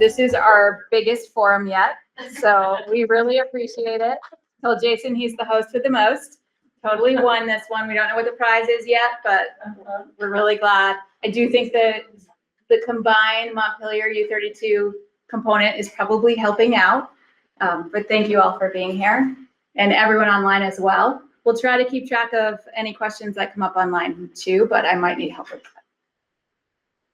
This is our biggest forum yet, so we really appreciate it. Tell Jason he's the host with the most. Totally won this one. We don't know what the prize is yet, but we're really glad. I do think that the combined Montpelier U32 component is probably helping out. But thank you all for being here, and everyone online as well. We'll try to keep track of any questions that come up online too, but I might need help with that.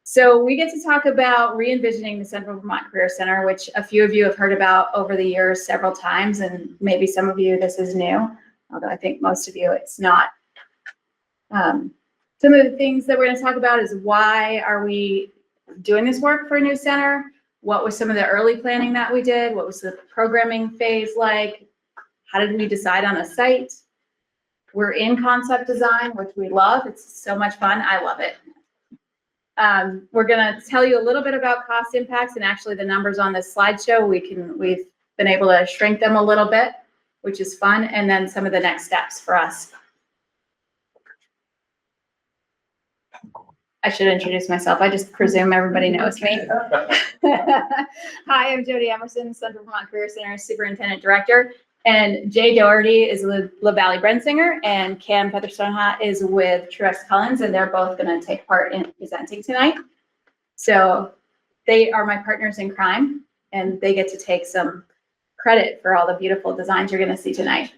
So we get to talk about re-envisioning the Central Vermont Career Center, which a few of you have heard about over the years several times, and maybe some of you this is new, although I think most of you it's not. Some of the things that we're going to talk about is why are we doing this work for a new center? What was some of the early planning that we did? What was the programming phase like? How did we decide on a site? We're in concept design, which we love. It's so much fun. I love it. We're going to tell you a little bit about cost impacts, and actually the numbers on this slideshow, we've been able to shrink them a little bit, which is fun, and then some of the next steps for us. I should introduce myself. I just presume everybody knows me. Hi, I'm Jody Emerson, Central Vermont Career Center Superintendent Director, and Jay Doherty is with La Valley Brensinger, and Cam Featherstone is with Truex Collins, and they're both going to take part in presenting tonight. So they are my partners in crime, and they get to take some credit for all the beautiful designs you're going to see tonight.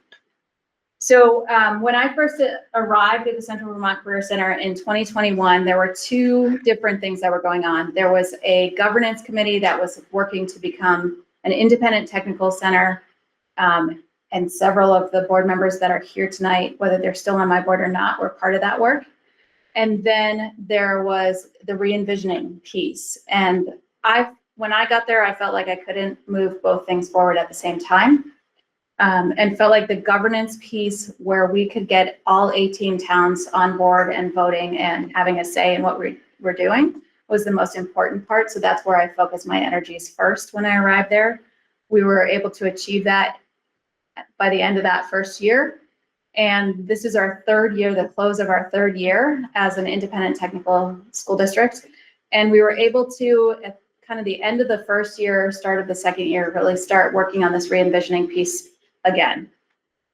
So when I first arrived at the Central Vermont Career Center in 2021, there were two different things that were going on. There was a governance committee that was working to become an independent technical center, and several of the board members that are here tonight, whether they're still on my board or not, were part of that work. And then there was the re-envisioning piece. And when I got there, I felt like I couldn't move both things forward at the same time. And felt like the governance piece where we could get all 18 towns on board and voting and having a say in what we're doing was the most important part. So that's where I focused my energies first when I arrived there. We were able to achieve that by the end of that first year. And this is our third year, the close of our third year as an independent technical school district. And we were able to, at kind of the end of the first year, start of the second year, really start working on this re-envisioning piece again.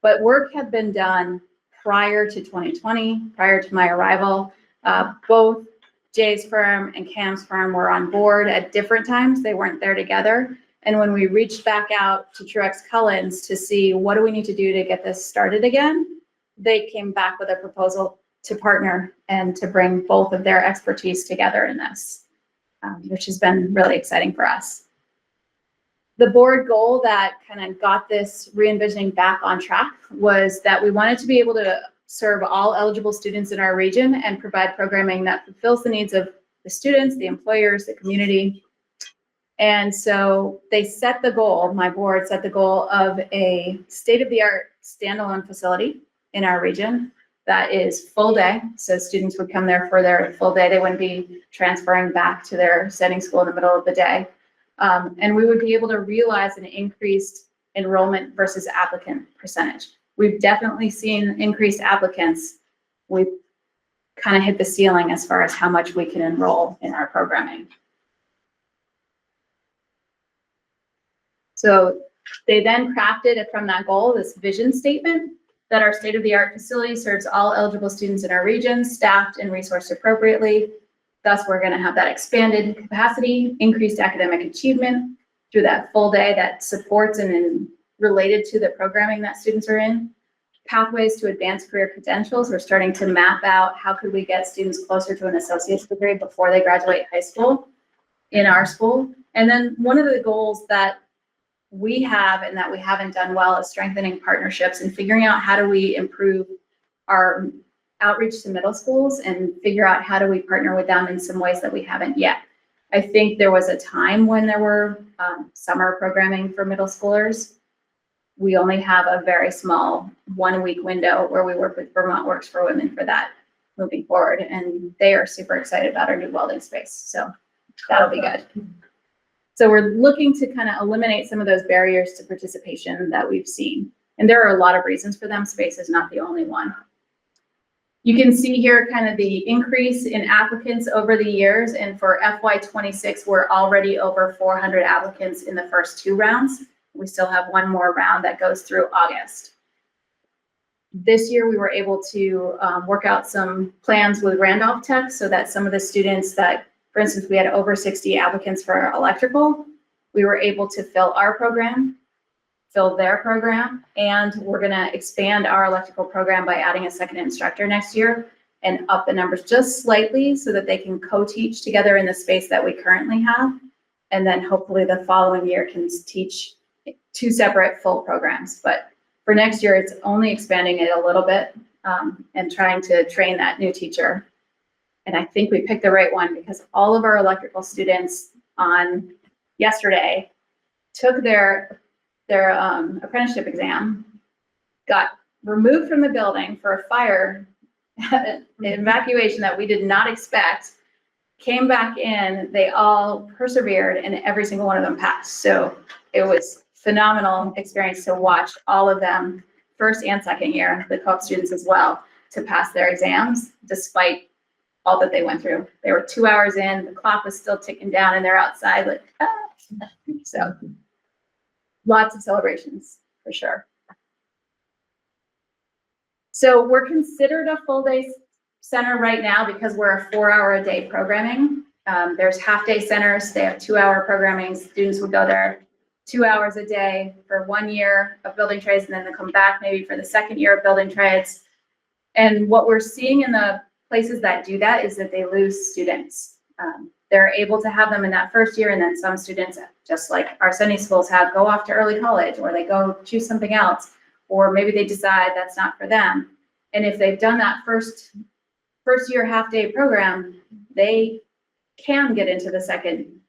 But work had been done prior to 2020, prior to my arrival. Both Jay's firm and Cam's firm were on board at different times. They weren't there together. And when we reached back out to Truex Collins to see what do we need to do to get this started again, they came back with a proposal to partner and to bring both of their expertise together in this, which has been really exciting for us. The board goal that kind of got this re-envisioning back on track was that we wanted to be able to serve all eligible students in our region and provide programming that fulfills the needs of the students, the employers, the community. And so they set the goal, my board set the goal of a state-of-the-art standalone facility in our region that is full day. So students would come there for their full day. They wouldn't be transferring back to their setting school in the middle of the day. And we would be able to realize an increased enrollment versus applicant percentage. We've definitely seen increased applicants. We've kind of hit the ceiling as far as how much we can enroll in our programming. So they then crafted it from that goal, this vision statement, that our state-of-the-art facility serves all eligible students in our region, staffed and resourced appropriately. Thus, we're going to have that expanded capacity, increased academic achievement through that full day that supports and related to the programming that students are in. Pathways to advanced career credentials. We're starting to map out how could we get students closer to an associate's degree before they graduate high school in our school. And then one of the goals that we have and that we haven't done well is strengthening partnerships and figuring out how do we improve our outreach to middle schools and figure out how do we partner with them in some ways that we haven't yet. I think there was a time when there were summer programming for middle schoolers. We only have a very small 1 week window where we work with Vermont Works for Women for that moving forward. And they are super excited about our new welding space. So that'll be good. So we're looking to kind of eliminate some of those barriers to participation that we've seen. And there are a lot of reasons for them. Space is not the only one. You can see here kind of the increase in applicants over the years, and for FY26, we're already over 400 applicants in the first 2 rounds. We still have 1 more round that goes through August. This year, we were able to work out some plans with Randolph Tech so that some of the students that, for instance, we had over 60 applicants for electrical, we were able to fill our program, fill their program, and we're gonna expand our electrical program by adding a second instructor next year and up the numbers just slightly so that they can co-teach together in the space that we currently have. And then hopefully the following year can teach 2 separate full programs. But for next year, it's only expanding it a little bit and trying to train that new teacher. And I think we picked the right one because all of our electrical students on yesterday took their apprenticeship exam, got removed from the building for a fire evacuation that we did not expect, came back in, they all persevered, and every single one of them passed. So it was phenomenal experience to watch all of them, first and second year, the co-op students as well, to pass their exams despite all that they went through. They were 2 hours in, the clock was still ticking down, and they're outside like, ah. So lots of celebrations for sure. So we're considered a full day center right now because we're a 4-hour-a-day programming. There's half-day centers. They have 2-hour programming. Students would go there 2 hours a day for 1 year of building trades, and then they come back maybe for the second year of building trades. And what we're seeing in the places that do that is that they lose students. They're able to have them in that first year, and then some students, just like our Sunday schools have, go off to early college, or they go choose something else, or maybe they decide that's not for them. And if they've done that first year half-day program, they can get into the second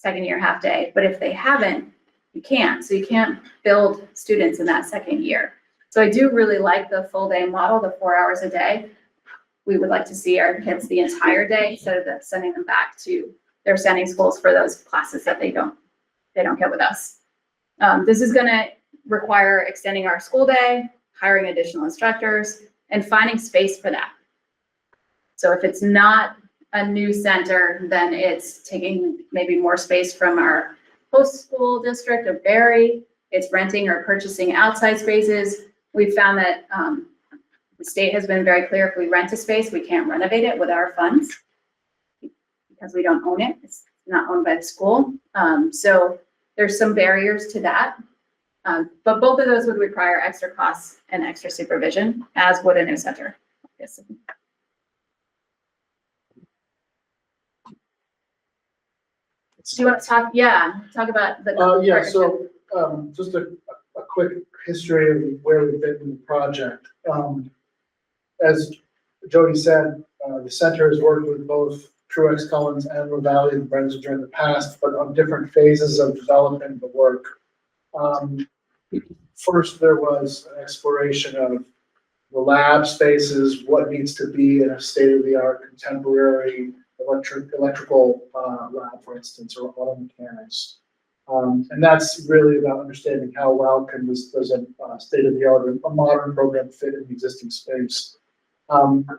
year half-day. But if they haven't, you can't. So you can't build students in that second year. So I do really like the full-day model, the 4 hours a day. We would like to see our kids the entire day instead of sending them back to their Sunday schools for those classes that they don't get with us. This is going to require extending our school day, hiring additional instructors, and finding space for that. So if it's not a new center, then it's taking maybe more space from our host school district of Barry. It's renting or purchasing outside spaces. We've found that the state has been very clear, if we rent a space, we can't renovate it with our funds because we don't own it. It's not owned by the school. So there's some barriers to that. But both of those would require extra costs and extra supervision, as would a new center. Yes. Do you want to talk? Yeah, talk about the yeah. So just a quick history of where we've been in the project. As Jody said, the center has worked with both Truex Collins and LaValle and Brenza during the past, but on different phases of developing the work. First, there was an exploration of the lab spaces, what needs to be in a state-of-the-art contemporary electrical lab, for instance, or auto mechanics. And that's really about understanding how well can does a state-of-the-art or a modern program fit in the existing space.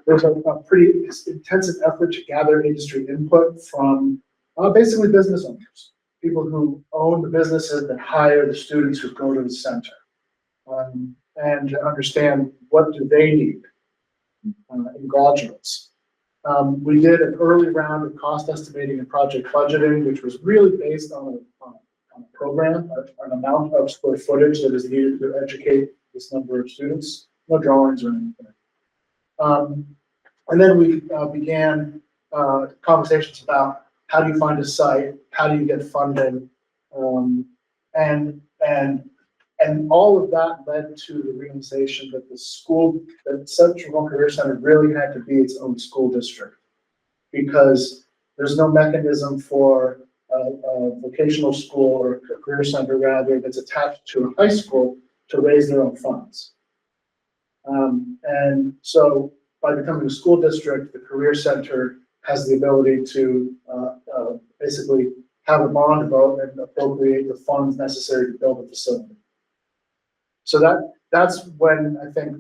There's a pretty intensive effort to gather industry input from basically business owners, people who own the businesses that hire the students who go to the center, and to understand what do they need in graduates. We did an early round of cost estimating and project budgeting, which was really based on a program, an amount of square footage that is needed to educate this number of students, no drawings or anything. And then we began conversations about how do you find a site, how do you get funding, and all of that led to the realization that that Central Vermont Career Center really had to be its own school district, because there's no mechanism for a vocational school or a career center rather that's attached to a high school to raise their own funds. And so by becoming a school district, the Career Center has the ability to basically have a bond vote and appropriate the funds necessary to build a facility. So that's when I think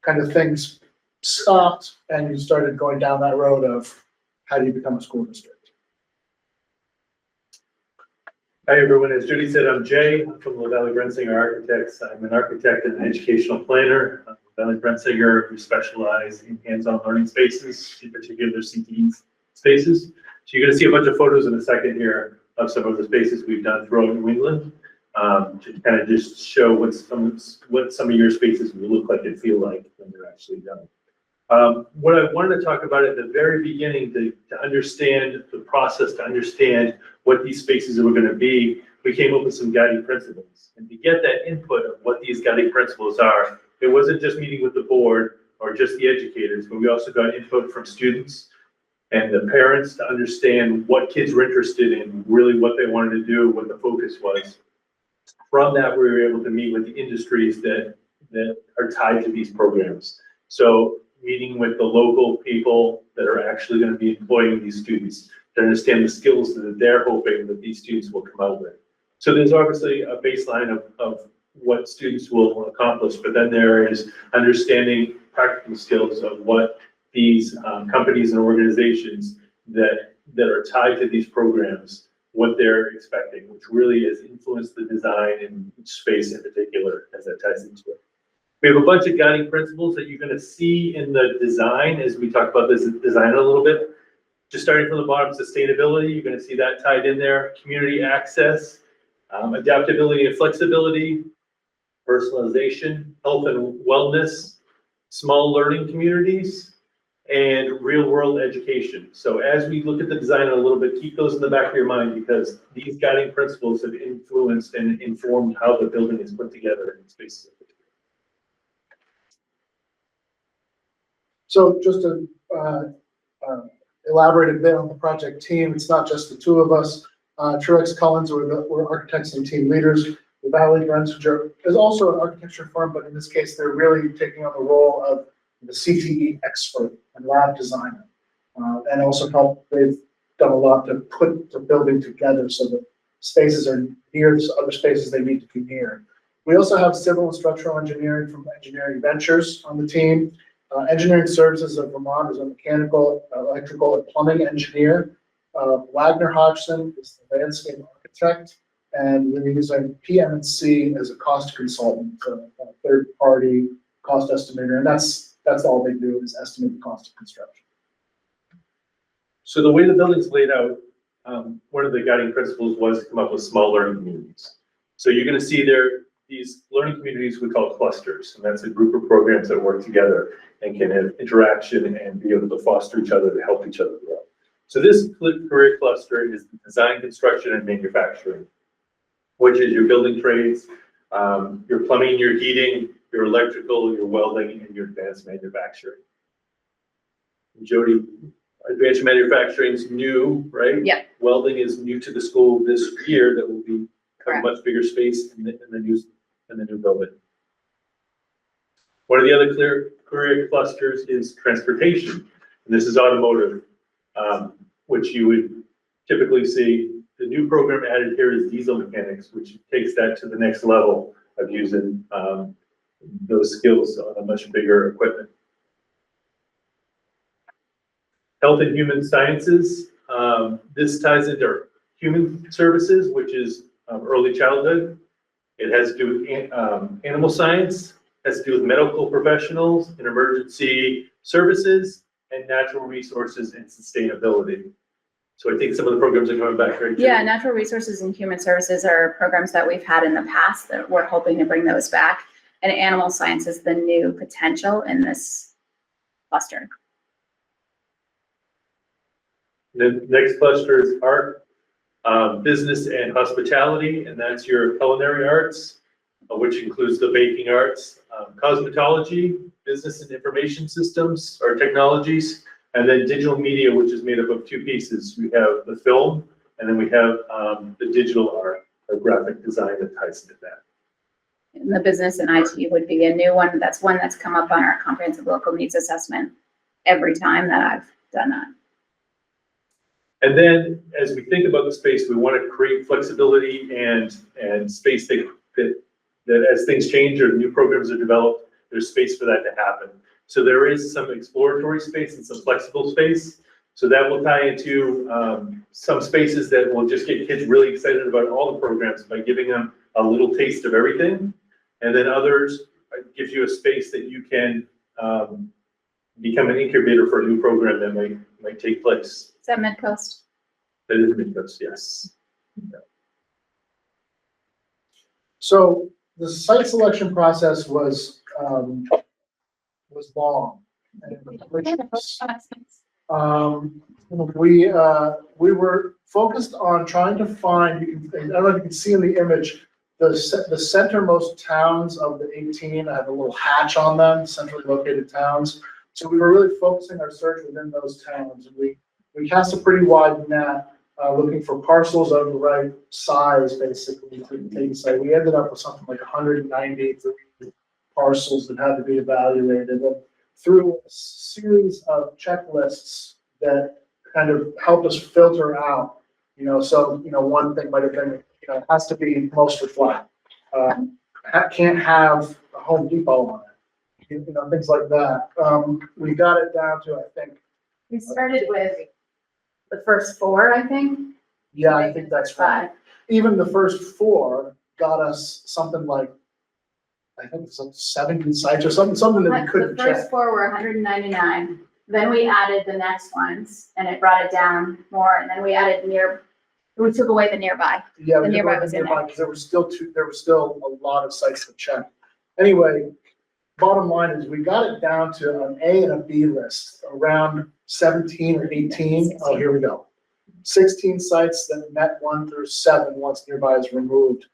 kind of things stopped and you started going down that road of how do you become a school district? Hi, everyone. As Judy said, I'm Jay. I'm from LaValle Brensinger Architects. I'm an architect and an educational planner. LaValle Brensinger, we specialize in hands-on learning spaces, in particular CTE spaces. So you're going to see a bunch of photos in a second here of some of the spaces we've done throughout New England, to kind of just show what some of your spaces will look like and feel like when they're actually done. What I wanted to talk about at the very beginning to understand the process, to understand what these spaces were going to be, we came up with some guiding principles. And to get that input of what these guiding principles are, it wasn't just meeting with the board or just the educators, but we also got input from students and the parents to understand what kids were interested in, really what they wanted to do, what the focus was. From that, we were able to meet with the industries that are tied to these programs. So meeting with the local people that are actually going to be employing these students to understand the skills that they're hoping that these students will come out with. So there's obviously a baseline of what students will accomplish, but then there is understanding practical skills of what these companies and organizations that are tied to these programs, what they're expecting, which really has influenced the design in each space in particular as that ties into it. We have a bunch of guiding principles that you're going to see in the design as we talk about this design a little bit. Just starting from the bottom, sustainability, you're going to see that tied in there. Community access, adaptability and flexibility, personalization, health and wellness, small learning communities, and real world education. So as we look at the design a little bit, keep those in the back of your mind because these guiding principles have influenced and informed how the building is put together in spaces. So just to elaborate a bit on the project team, it's not just the two of us. Truex Collins, we're architects and team leaders. The Valley Brensinger is also an architecture firm, but in this case, they're really taking on the role of the CTE expert and lab designer. And also they've done a lot to put the building together so that spaces are near other spaces they need to be near. We also have civil and structural engineering from Engineering Ventures on the team. Engineering Services of Vermont is a mechanical, electrical, and plumbing engineer. Wagner Hodgson is the landscape architect, and we're using PM&C as a cost consultant, a third-party cost estimator, and that's all they do is estimate the cost of construction. So the way the building's laid out, one of the guiding principles was to come up with small learning communities. So you're going to see there these learning communities we call clusters, and that's a group of programs that work together and can have interaction and be able to foster each other to help each other grow. So this career cluster is the design, construction, and manufacturing, which is your building trades, your plumbing, your heating, your electrical, your welding, and your advanced manufacturing. Jody, advanced manufacturing is new, right? Yeah. Welding is new to the school this year. That will be a Correct. much bigger space in the new building. One of the other career clusters is transportation, and this is automotive, which you would typically see. The new program added here is diesel mechanics, which takes that to the next level of using those skills on a much bigger equipment. Health and human sciences. This ties into human services, which is early childhood. It has to do with animal science, has to do with medical professionals and emergency services, and natural resources and sustainability. So I think some of the programs are coming back very. Yeah, natural resources and human services are programs that we've had in the past that we're hoping to bring those back. And animal science is the new potential in this cluster. The next cluster is art, business and hospitality, and that's your culinary arts, which includes the baking arts, cosmetology, business and information systems or technologies, and then digital media, which is made up of two pieces. We have the film, and then we have the digital art or graphic design that ties into that. And the business and IT would be a new one. That's one that's come up on our comprehensive local needs assessment every time that I've done that. And then as we think about the space, we want to create flexibility and space that as things change or new programs are developed, there's space for that to happen. So there is some exploratory space and some flexible space. So that will tie into some spaces that will just get kids really excited about all the programs by giving them a little taste of everything. And then others gives you a space that you can become an incubator for a new program that might take place. Is that Midcoast? That is Midcoast, yes. So the site selection process was long. We were focused on trying to find, I don't know if you can see in the image, the centermost towns of the 18 have a little hatch on them, centrally located towns. So we were really focusing our search within those towns. And we cast a pretty wide net, looking for parcels of the right size, basically, to take a site. We ended up with something like 190 parcels that had to be evaluated. And through a series of checklists that kind of helped us filter out, so, one thing might have been, it has to be mostly flat. Can't have a Home Depot on it, things like that. We got it down to, I think. We started with the first 4, I think. Yeah, I think that's right. Even the first 4 got us something like, I think it's like 70 sites or something that we couldn't The check. first 4 were 199. Then we added the next ones and it brought it down more. And then we added we took away the nearby. Yeah, The nearby was in there. because there was still a lot of sites to check. Anyway, bottom line is we got it down to an A and a B list around 17 or 18. Oh, here we go. 16 sites that met 1 through 7 once nearby is removed.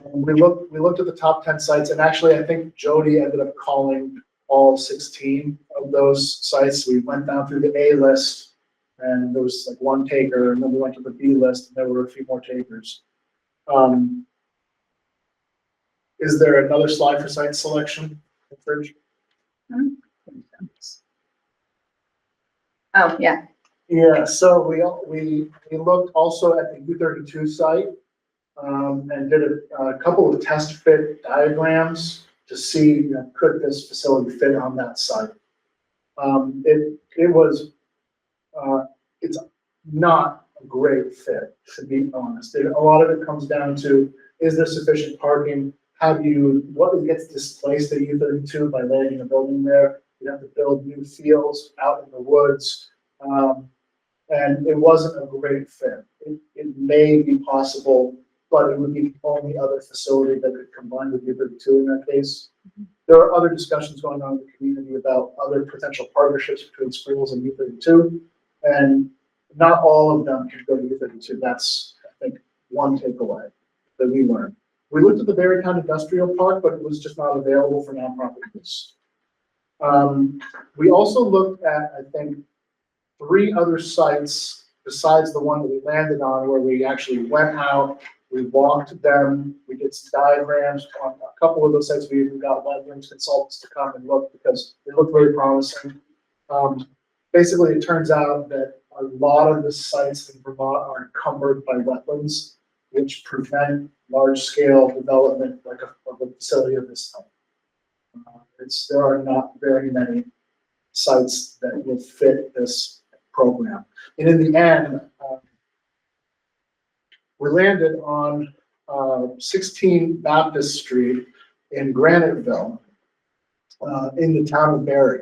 And we looked at the top 10 sites, and actually I think Jody ended up calling all 16 of those sites. We went down through the A list, and there was like 1 taker, and then we went to the B list, and there were a few more takers. Is there another slide for site selection? Oh, yeah. Yeah, so we looked also at the U32 site, and did a couple of test fit diagrams to see, could this facility fit on that site. It's not a great fit, to be honest. A lot of it comes down to, is there sufficient parking? What gets displaced at U32 by landing a building there? You have to build new fields out in the woods. And it wasn't a great fit. It may be possible, but it would be the only other facility that could combine with U32 in that case. There are other discussions going on in the community about other potential partnerships between Springs and U32, and not all of them can go to U32. That's, I think, one takeaway that we learned. We looked at the Berrytown Industrial Park, but it was just not available for nonprofit use. We also looked at, I think, 3 other sites besides the one that we landed on, where we actually went out, we walked them, we did some diagrams on a couple of those sites. We even got wetlands consultants to come and look because they look very promising. Basically, it turns out that a lot of the sites in Vermont are encumbered by wetlands, which prevent large-scale development of a facility of this type. There are not very many sites that will fit this program. And in the end, we landed on 16 Baptist Street in Graniteville, in the town of Barry.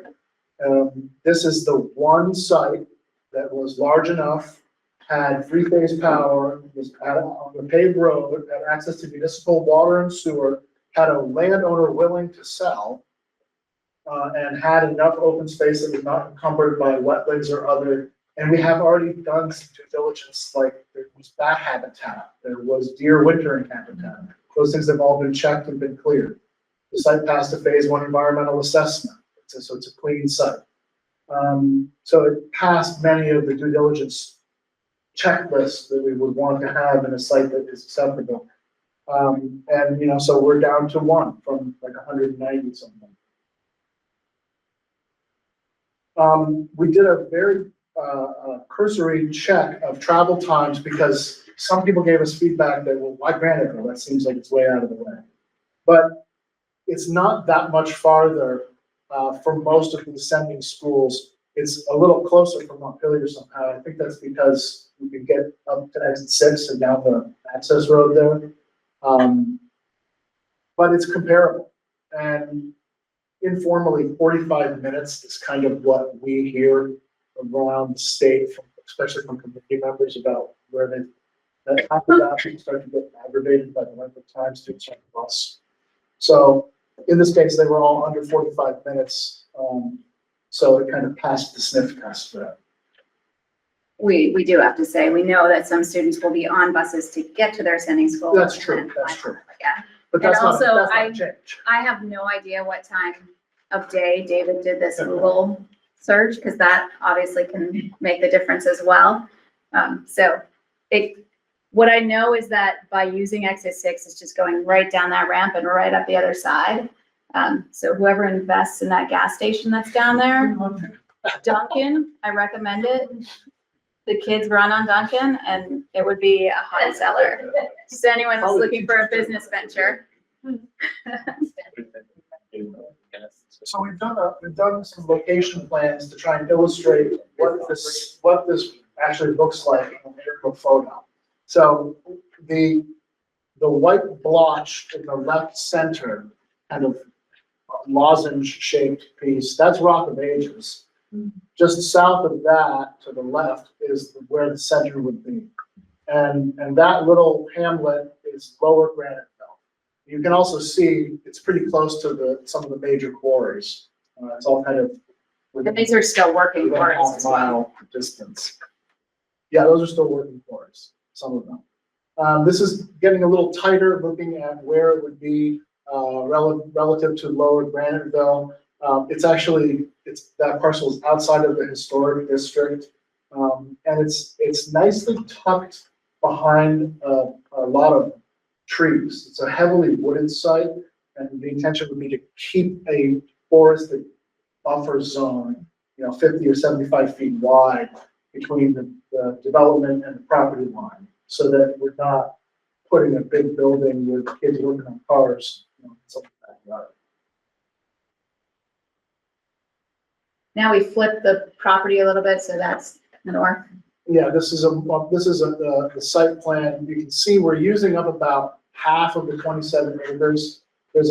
This is the one site that was large enough, had 3-phase power, was on the paved road, had access to municipal water and sewer, had a landowner willing to sell, and had enough open space that was not encumbered by wetlands or other. And we have already done some due diligence, like there was bat habitat, there was deer wintering habitat. Those things have all been checked and been cleared. The site passed a phase 1 environmental assessment, so it's a clean site. So it passed many of the due diligence checklists that we would want to have in a site that is acceptable. And so we're down to 1 from like 190 something. We did a very cursory check of travel times because some people gave us feedback that, well, why Graniteville? That seems like it's way out of the way. But it's not that much farther for most of the descending schools, it's a little closer from Montpelier somehow. I think that's because we could get up to exit 6 and down the access road there. But it's comparable. And informally, 45 minutes is kind of what we hear around the state, especially from community members, about where that after that people start to get aggravated by the length of time students on the bus. So in this case, they were all under 45 minutes. So it kind of passed the sniff test for that. We do have to say, we know that some students will be on buses to get to their ascending school. That's true, and that's find true. them again. But that's And not, also, that's not a change. I have no idea what time of day David did this Google search, because that obviously can make the difference as well. What I know is that by using exit 6, it's just going right down that ramp and right up the other side. So whoever invests in that gas station that's down there, Dunkin', I recommend it. The kids run on Dunkin', and it would be a hot seller. Just anyone that's looking for a business venture. So we've done some location plans to try and illustrate what this actually looks like in an aerial photo. So the white blotch in the left center, kind of lozenge shaped piece, that's Rock of Ages. Just south of that, to the left, is where the center would be. And that little hamlet is Lower Graniteville. You can also see it's pretty close to some of the major quarries. It's all kind of And these are still working within a for us half as well. mile distance. Yeah, those are still working quarries, some of them. This is getting a little tighter, looking at where it would be relative to Lower Graniteville. That parcel is outside of the historic district, and it's nicely tucked behind a lot of trees. It's a heavily wooded site, and the intention would be to keep a forested buffer zone, 50 or 75 feet wide between the development and the property line, so that we're not putting a big building with kids working on cars, something like that. Now we flip the property a little bit, so that's the north. Yeah, this is the site plan. You can see we're using up about half of the 27 acres. There is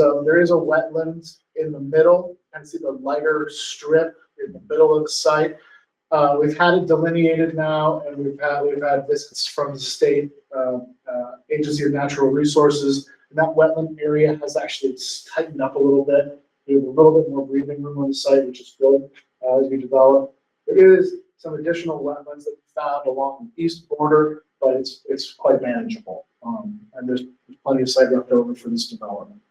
a wetland in the middle, and see the lighter strip in the middle of the site. We've had it delineated now, and we've had visits from the state Agency of Natural Resources. And that wetland area has actually tightened up a little bit. We have a little bit more breathing room on the site, which is good as we develop. There is some additional wetlands that we found along the east border, but it's quite manageable. And there's plenty of site left over for this development.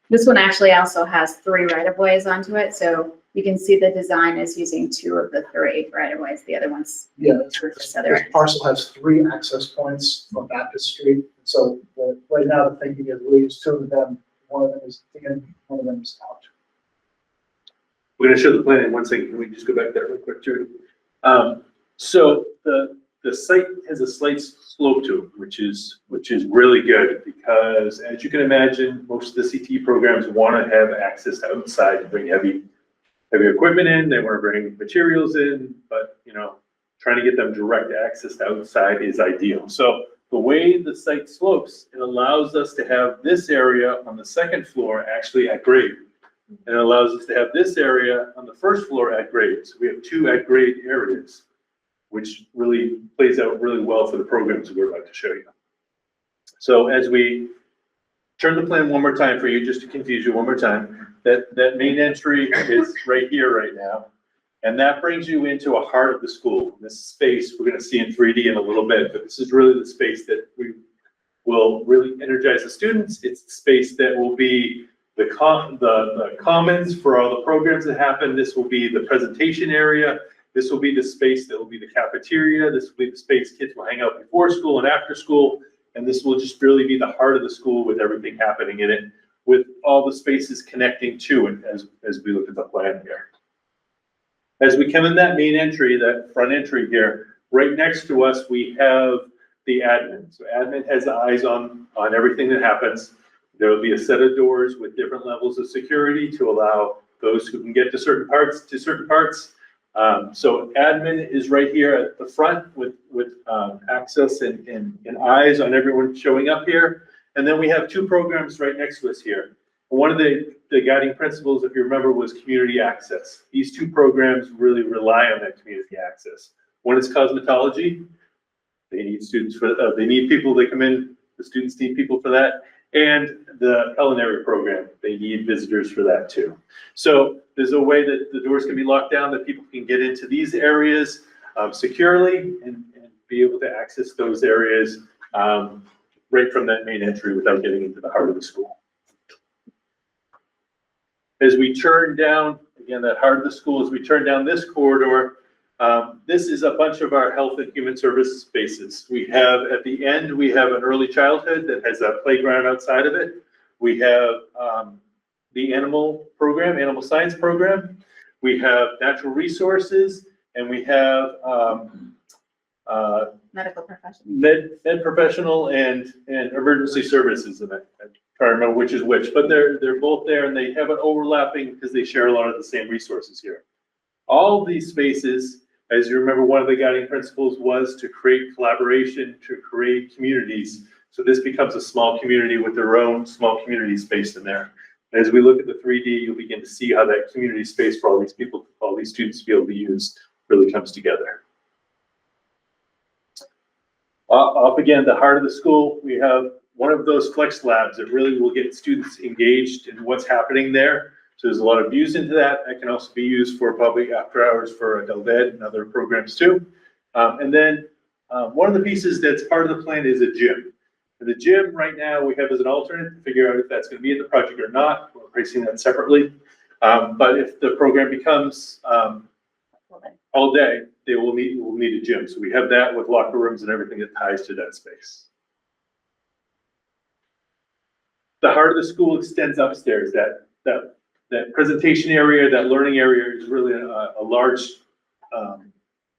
This one actually also has 3 right-of-ways onto it, so you can see the design is using 2 of the 3 right-of-ways. The other one's Yeah, this other. this parcel has 3 access points from Baptist Street. So right now the thinking is we'll use 2 of them. One of them is in, one of them is out. We're gonna show the plan in 1 second. Can we just go back there real quick, Judy? So the site has a slight slope to it, which is really good, because as you can imagine, most of the CT programs want to have access to outside to bring heavy equipment in. They want to bring materials in, but trying to get them direct access to outside is ideal. So the way the site slopes, it allows us to have this area on the 2nd floor actually at grade. And it allows us to have this area on the 1st floor at grade. So we have 2 at grade areas, which really plays out really well for the programs we're about to show you. So as we turn the plan one more time for you, just to confuse you one more time, that main entry is right here right now. And that brings you into a heart of the school. This space we're gonna see in 3D in a little bit, but this is really the space that we will really energize the students. It's the space that will be the commons for all the programs that happen. This will be the presentation area. This will be the space that will be the cafeteria. This will be the space kids will hang out before school and after school. And this will just really be the heart of the school with everything happening in it, with all the spaces connecting to it as we look at the plan here. As we come in that main entry, that front entry here, right next to us, we have the admin. So admin has eyes on everything that happens. There will be a set of doors with different levels of security to allow those who can get to certain parts, So admin is right here at the front with access and eyes on everyone showing up here. And then we have two programs right next to us here. One of the guiding principles, if you remember, was community access. These two programs really rely on that community access. One is cosmetology. They need students for, they need people to come in. The students need people for that. And the culinary program, they need visitors for that too. So there's a way that the doors can be locked down, that people can get into these areas securely and be able to access those areas right from that main entry without getting into the heart of the school. As we turn down, again, that heart of the school, as we turn down this corridor, this is a bunch of our health and human services spaces. We have, at the end, we have an early childhood that has a playground outside of it. We have the animal program, animal science program. We have natural resources, and we have Medical professional. med professional and emergency services. And I can't remember which is which, but they're both there, and they have an overlapping because they share a lot of the same resources here. All of these spaces, as you remember, one of the guiding principles was to create collaboration, to create communities. So this becomes a small community with their own small community space in there. As we look at the 3D, you'll begin to see how that community space for all these people, all these students to be able to use really comes together. Up again, the heart of the school, we have one of those flex labs that really will get students engaged in what's happening there. So there's a lot of views into that. That can also be used for public after hours for adult ed and other programs too. And then one of the pieces that's part of the plan is a gym. And the gym right now we have as an alternate to figure out if that's going to be in the project or not. We're pricing that separately. But if the program becomes all day, we'll need a gym. So we have that with locker rooms and everything that ties to that space. The heart of the school extends upstairs. That presentation area, that learning area is really a large,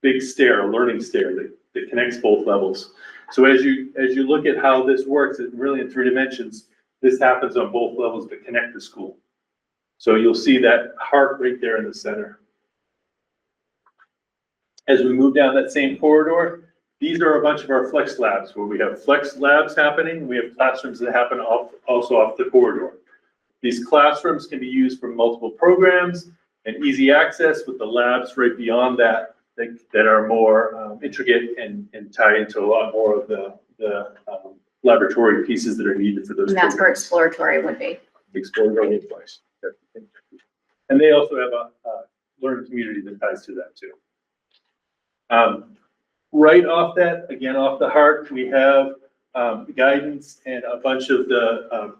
big stair, a learning stair that connects both levels. So as you look at how this works, it really in 3 dimensions, this happens on both levels to connect the school. So you'll see that heart right there in the center. As we move down that same corridor, these are a bunch of our flex labs where we have flex labs happening. We have classrooms that happen also off the corridor. These classrooms can be used for multiple programs and easy access with the labs right beyond that are more intricate and tie into a lot more of the laboratory pieces that are needed for those. And that's where programs. exploratory would be. Exploratory place. And they also have a learning community that ties to that too. Right off that, again, off the heart, we have guidance and a bunch of the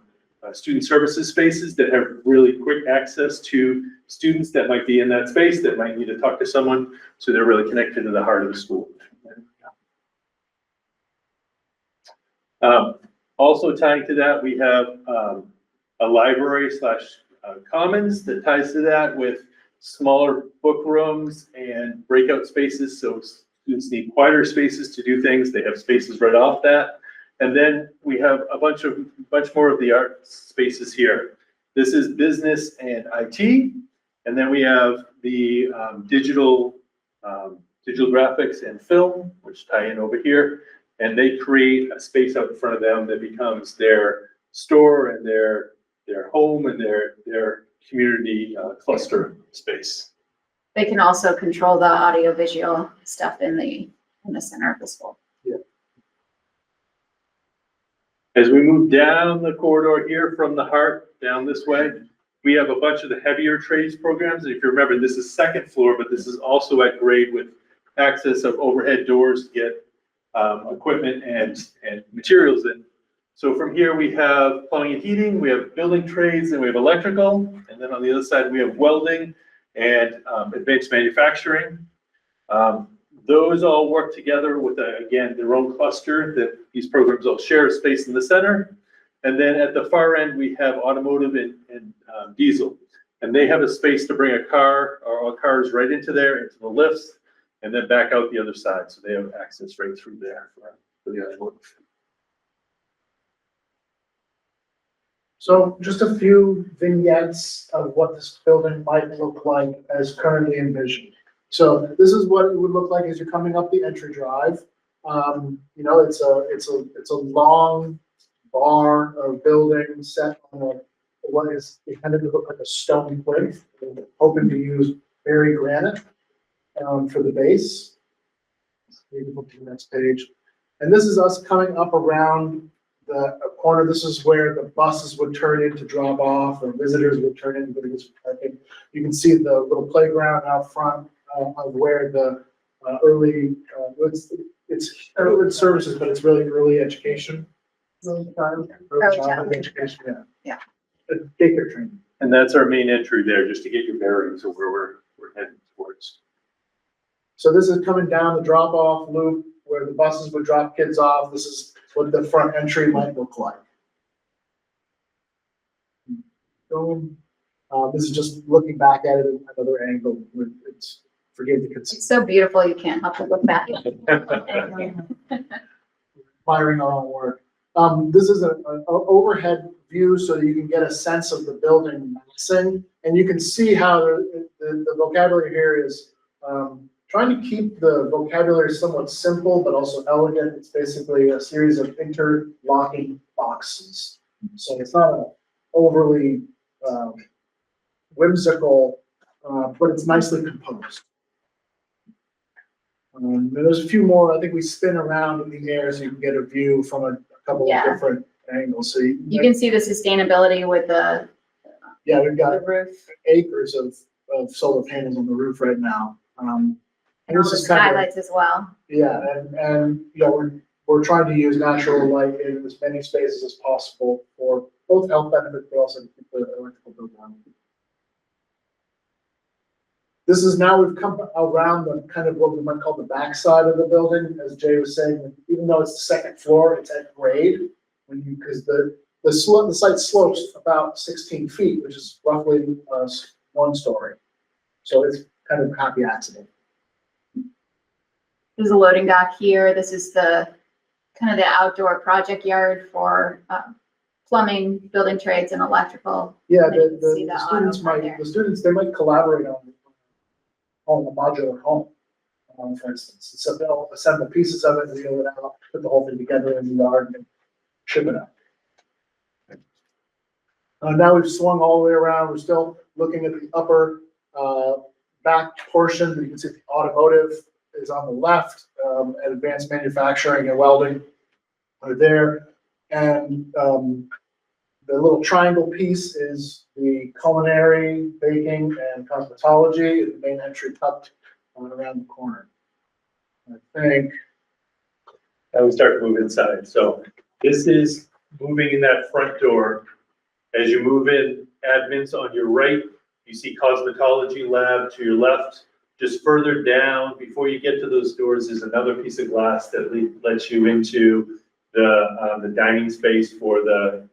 student services spaces that have really quick access to students that might be in that space that might need to talk to someone. So they're really connected to the heart of the school. Also tying to that, we have a library / commons that ties to that with smaller book rooms and breakout spaces. So students need quieter spaces to do things. They have spaces right off that. And then we have a bunch more of the art spaces here. This is business and IT. And then we have the digital graphics and film, which tie in over here. And they create a space out in front of them that becomes their store and their home and their community cluster space. They can also control the audio-visual stuff in the center of the school. Yeah. As we move down the corridor here from the heart down this way, we have a bunch of the heavier trades programs. And if you remember, this is second floor, but this is also at grade with access of overhead doors to get equipment and materials in. So from here we have plumbing and heating, we have building trades, and we have electrical. And then on the other side, we have welding and advanced manufacturing. Those all work together with, again, their own cluster that these programs all share a space in the center. And then at the far end, we have automotive and diesel. And they have a space to bring a car or all cars right into there, into the lifts, and then back out the other side. So they have access right through there for the automotive. So just a few vignettes of what this building might look like as currently envisioned. So this is what it would look like as you're coming up the entry drive. You know, it's a long bar of building set on what is intended to look like a stone cliff. We're hoping to use berry granite for the base. Maybe go to the next page. And this is us coming up around the corner. This is where the buses would turn in to drop off, or visitors would turn in. But I think you can see the little playground out front of where the it's early services, but it's really early education. Early childhood education, yeah. Yeah. Daycare training. And that's our main entry there, just to get your bearings of where we're heading towards. So this is coming down the drop-off loop where the buses would drop kids off. This is what the front entry might look like. This is just looking back at it at another angle. It's forgive the It's conceit. so beautiful, you can't help but look back. Admiring our own work. This is an overhead view so you can get a sense of the building massing, and you can see how the vocabulary here is trying to keep the vocabulary somewhat simple but also elegant. It's basically a series of interlocking boxes, so it's not an overly whimsical, but it's nicely composed. There's a few more. I think we spin around in the air so you can get a view from a couple of different angles. So You can see the sustainability with the we've got the roof. acres of solar panels on the roof right now. And And all this the is kind of, skylights as well. yeah, and you know, we're trying to use natural light in as many spaces as possible for both health benefits, but also to keep the electrical bill down. This is now we've come around the kind of what we might call the backside of the building, as Jay was saying. Even though it's the second floor, it's at grade because the site slopes about 16 feet, which is roughly 1 story. So it's kind of a happy accident. There's a loading dock here. This is the kind of the outdoor project yard for plumbing, building trades, and electrical. Yeah, And you can see the the students auto right might, there. the students, they might collaborate on a modular home, for instance. So they'll assemble pieces of it, wheel it out, put the whole thing together in the yard and ship it out. Now we've swung all the way around. We're still looking at the upper back portion. You can see the automotive is on the left, and advanced manufacturing and welding are there. And the little triangle piece is the culinary, baking, and cosmetology, and the main entry tucked around the corner. I think. Now we start to move inside. So this is moving in that front door. As you move in, admin's on your right. You see cosmetology lab to your left. Just further down, before you get to those doors, is another piece of glass that lets you into the dining space for the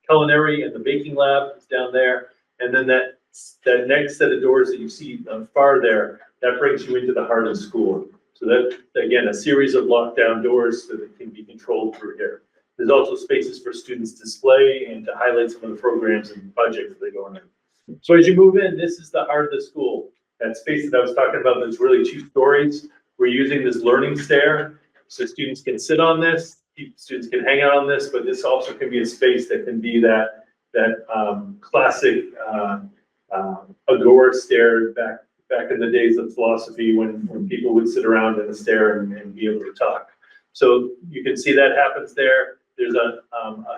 culinary and the baking lab is down there. And then that next set of doors that you see far there, that brings you into the heart of the school. So that, again, a series of lockdown doors so that it can be controlled through here. There's also spaces for students to display and to highlight some of the programs and projects that they go on. So as you move in, this is the heart of the school. That space that I was talking about, there's really 2 stories. We're using this learning stair, so students can sit on this, students can hang out on this, but this also can be a space that can be that classic agora stair back in the days of philosophy when people would sit around in a stair and be able to talk. So you can see that happens there. There's a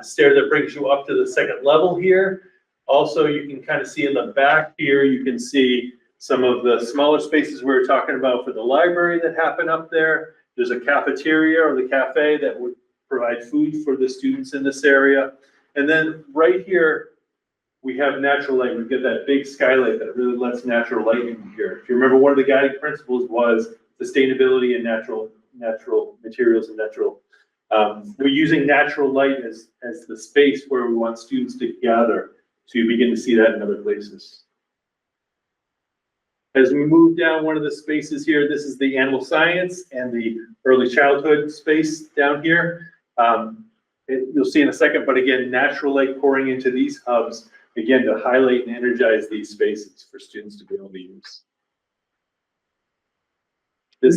stair that brings you up to the 2nd level here. Also, you can kind of see in the back here, you can see some of the smaller spaces we were talking about for the library that happen up there. There's a cafeteria or the cafe that would provide food for the students in this area. And then right here, we have natural light. We've got that big skylight that really lets natural light in here. If you remember, one of the guiding principles was sustainability and natural materials and natural. We're using natural light as the space where we want students to gather. So you begin to see that in other places. As we move down one of the spaces here, this is the animal science and the early childhood space down here. You'll see in a second, but again, natural light pouring into these hubs, again, to highlight and energize these spaces for students to be able to use. We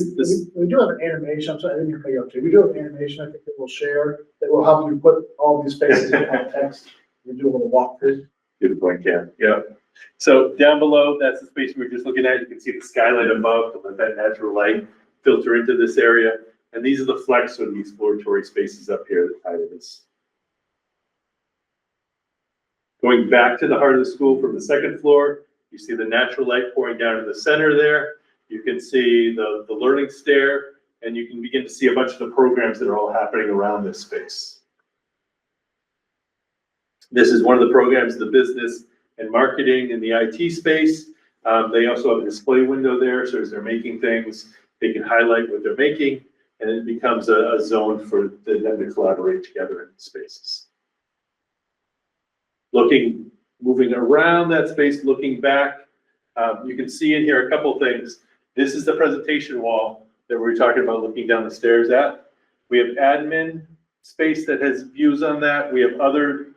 do have an animation, I'm sorry, I didn't hear you up to. We do have an animation, I think that we'll share, that will help you put all these spaces in context. We do a little walkthrough. Good point, Ken. Yeah. So down below, that's the space we were just looking at. You can see the skylight above to let that natural light filter into this area. And these are the flex or the exploratory spaces up here that tie to this. Going back to the heart of the school from the second floor, you see the natural light pouring down in the center there. You can see the learning stair, and you can begin to see a bunch of the programs that are all happening around this space. This is one of the programs, the business and marketing in the IT space. They also have a display window there, so as they're making things, they can highlight what they're making, and it becomes a zone for them to collaborate together in spaces. Moving around that space, looking back, you can see in here a couple things. This is the presentation wall that we were talking about looking down the stairs at. We have admin space that has views on that. We have other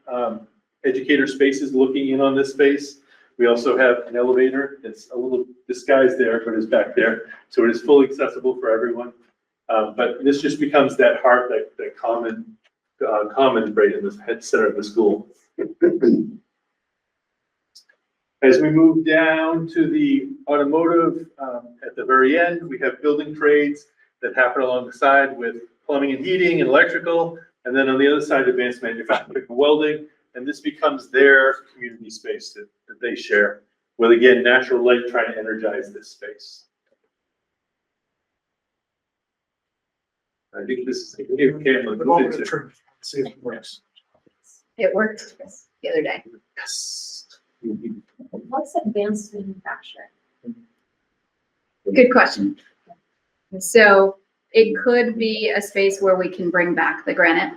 educator spaces looking in on this space. We also have an elevator that's a little disguised there, but is back there. So it is fully accessible for everyone. But this just becomes that heart, that common right in the head center of the school. As we move down to the automotive, at the very end, we have building trades that happen along the side with plumbing and heating and electrical. And then on the other side, advanced manufacturing and welding. And this becomes their community space that they share with, again, natural light trying to energize this space. I think this is a new camera. But over the tree, see if it works. It worked the other day. Yes. What's advanced manufacturing? Good question. So it could be a space where we can bring back the granite,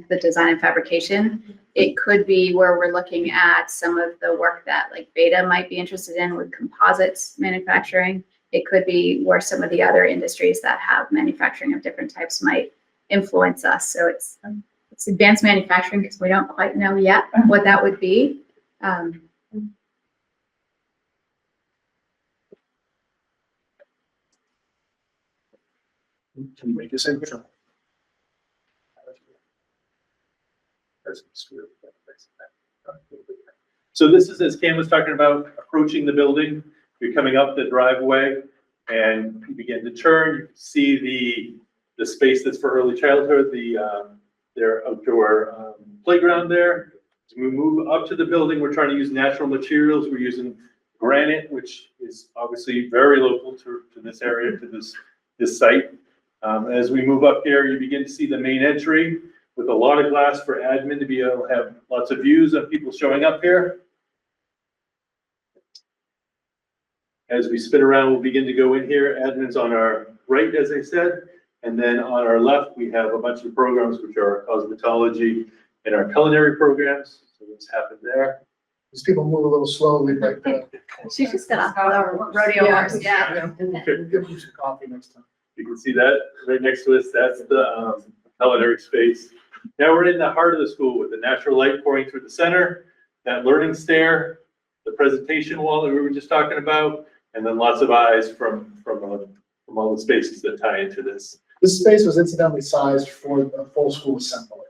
the design and fabrication. It could be where we're looking at some of the work that like Beta might be interested in with composites manufacturing. It could be where some of the other industries that have manufacturing of different types might influence us. So it's advanced manufacturing because we don't quite know yet what that would be. Can you make this in? So this is, as Cam was talking about, approaching the building. You're coming up the driveway and you begin to turn. You can see the space that's for early childhood, their outdoor playground there. As we move up to the building, we're trying to use natural materials. We're using granite, which is obviously very local to this area, to this site. As we move up here, you begin to see the main entry with a lot of glass for admin to be able to have lots of views of people showing up here. As we spin around, we'll begin to go in here. Admin's on our right, as I said, and then on our left, we have a bunch of programs, which are our cosmetology and our culinary programs. So what's happened there? These people move a little slowly, but. She just got off the rodeo horse, yeah. We'll give you some coffee next time. You can see that right next to us. That's the culinary space. Now we're in the heart of the school with the natural light pouring through the center, that learning stair, the presentation wall that we were just talking about, and then lots of eyes from all the spaces that tie into this. This space was incidentally sized for a full school assembly.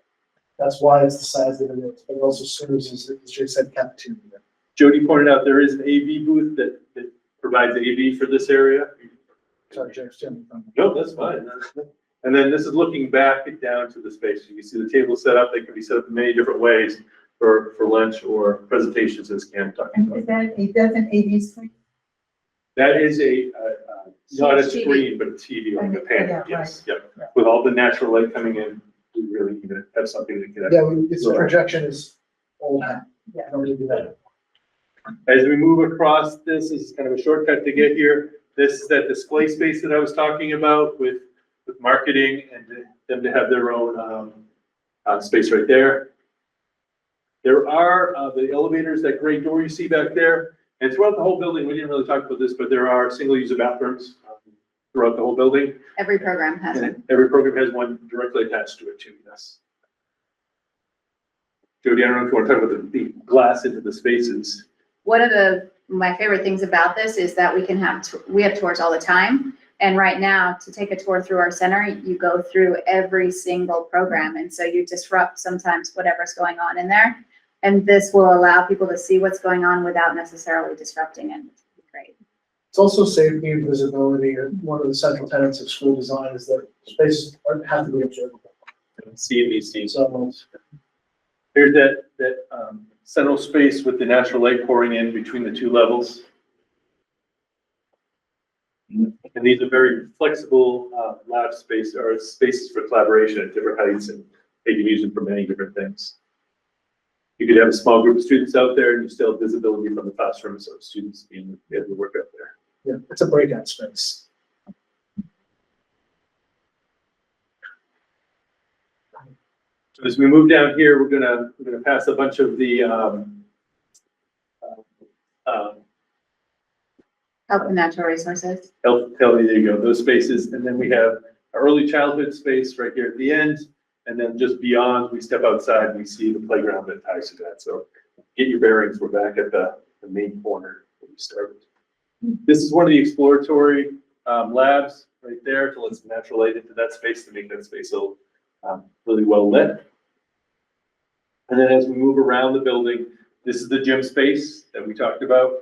That's why it's the size that it is, but it also serves as Jay said, cafeteria. Jody pointed out there is an AV booth that provides AV for this area. Sorry, Jay. No, that's fine. And then this is looking back down to the space. You can see the table set up. They can be set up in many different ways for lunch or presentations, as Cam talked about. Is that an AV screen? That is not a TV. screen, but a TV like a panel. Yeah, Yes, right. yep. Yeah. With all the natural light coming in, we really need to have something that can. Yeah, its projection is old hat. Yeah. Don't really do that. As we move across, this is kind of a shortcut to get here. This is that display space that I was talking about with marketing and them to have their own space right there. There are the elevators, that gray door you see back there. And throughout the whole building, we didn't really talk about this, but there are single-use bathrooms throughout the whole building. Every program has it. And every program has one directly attached to it too, yes. Jody, I don't know if you want to talk about the glass into the spaces. One of my favorite things about this is that we can have, we have tours all the time. And right now, to take a tour through our center, you go through every single program. And so you disrupt sometimes whatever's going on in there. And this will allow people to see what's going on without necessarily disrupting it. Great. It's also safety and visibility. And one of the central tenets of school design is that spaces have to be observable. CVCC. So Here's that central space with the natural light pouring in between the two levels. And these are very flexible lab space or spaces for collaboration at different heights, and they can use them for many different things. You could have a small group of students out there and you still have visibility from the classroom, so students being able to work out there. yeah, it's a breakout space. So as we move down here, we're gonna pass a bunch of the Health and natural resources. health, there you go, those spaces, and then we have our early childhood space right here at the end, and then just beyond, we step outside and we see the playground that ties to that. So get your bearings, we're back at the main corner where we started. This is one of the exploratory labs right there to let some natural light into that space to make that space so really well lit. And then as we move around the building, this is the gym space that we talked about.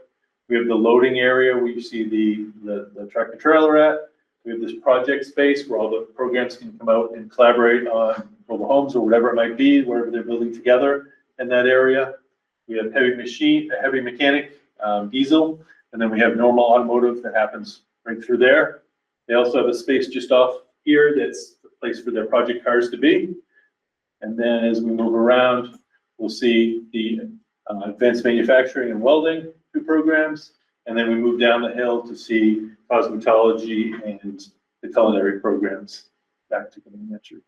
We have the loading area where you see the tractor trailer at. We have this project space where all the programs can come out and collaborate on mobile homes or whatever it might be, wherever they're building together in that area. We have heavy mechanic, diesel, and then we have normal automotive that happens right through there. They also have a space just off here that's the place for their project cars to be. And then as we move around, we'll see the advanced manufacturing and welding programs. And then we move down the hill to see cosmetology and the culinary programs. Back to elementary.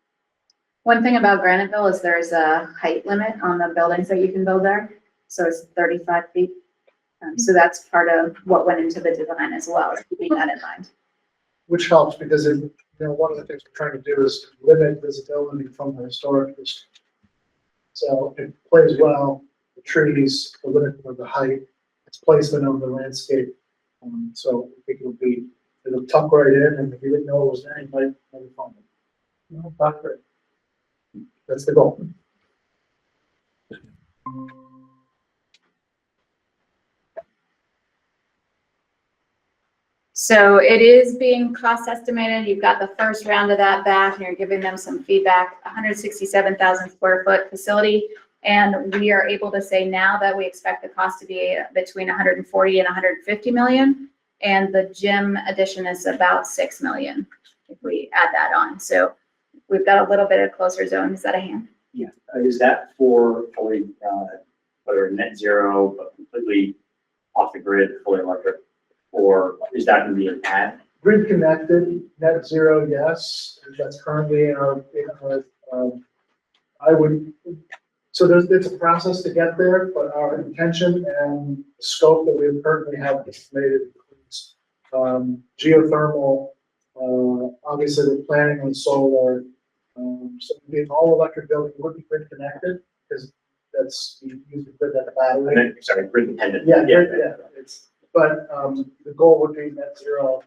One thing about Graniteville is there's a height limit on the buildings that you can build there. So it's 35 feet. So that's part of what went into the design as well, is keeping that in mind. Which helps because one of the things we're trying to do is limit visibility from the historic district. So it plays well, the trees, the limit of the height, its placement of the landscape. So I think it'll tuck right in, and if you didn't know it was there, you might find it. No, not great. That's the goal. So it is being cost estimated. You've got the first round of that back and you're giving them some feedback, 167,000 square foot facility. And we are able to say now that we expect the cost to be between 140 and 150 million. And the gym addition is about 6 million if we add that on. So we've got a little bit of closer zones at a hand. Yeah, is that for fully, whether net zero, but completely off the grid, fully electric? Or is that going to be an add? Grid connected, net zero, yes, that's currently in our it's a process to get there, but our intention and scope that we currently have estimated includes geothermal, obviously we're planning on solar, so it'd be an all electric building, would be grid connected, because that's, you use the grid that battery. Sorry, grid dependent. Yeah, but the goal would be net zero,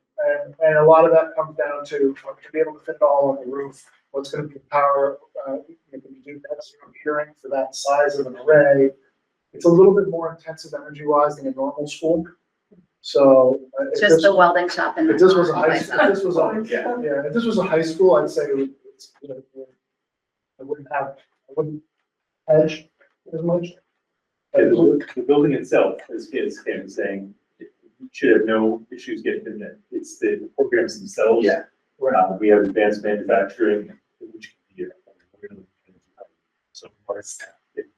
and a lot of that comes down to be able to fit it all on the roof. What's going to be power? If you do net zero hearing for that size of an array, it's a little bit more intensive energy-wise than a normal school. So Just the welding shop and if this was a high school, if this was a high school, I'd say I wouldn't hedge as much. The building itself, as Kim is saying, should have no issues getting in there. It's the programs themselves. Yeah. We have advanced manufacturing, which can be so parts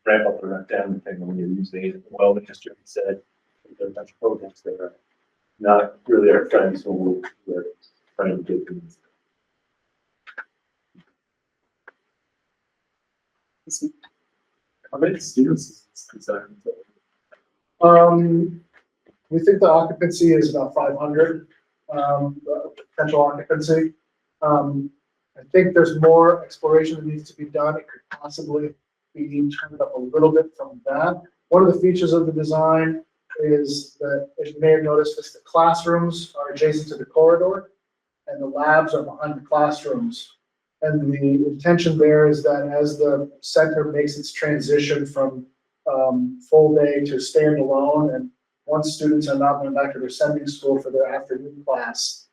ramp up or ramp down depending on when you're using it. Well, the history said there are a bunch of programs that are not really our friends when we're trying to get things. How many students is concerned? We think the occupancy is about 500, potential occupancy. I think there's more exploration that needs to be done. It could possibly be turned up a little bit from that. One of the features of the design is that, as you may have noticed, is the classrooms are adjacent to the corridor and the labs are behind the classrooms. And the intention there is that as the center makes its transition from full day to standalone, and once students are not going back to their sending school for their afternoon class,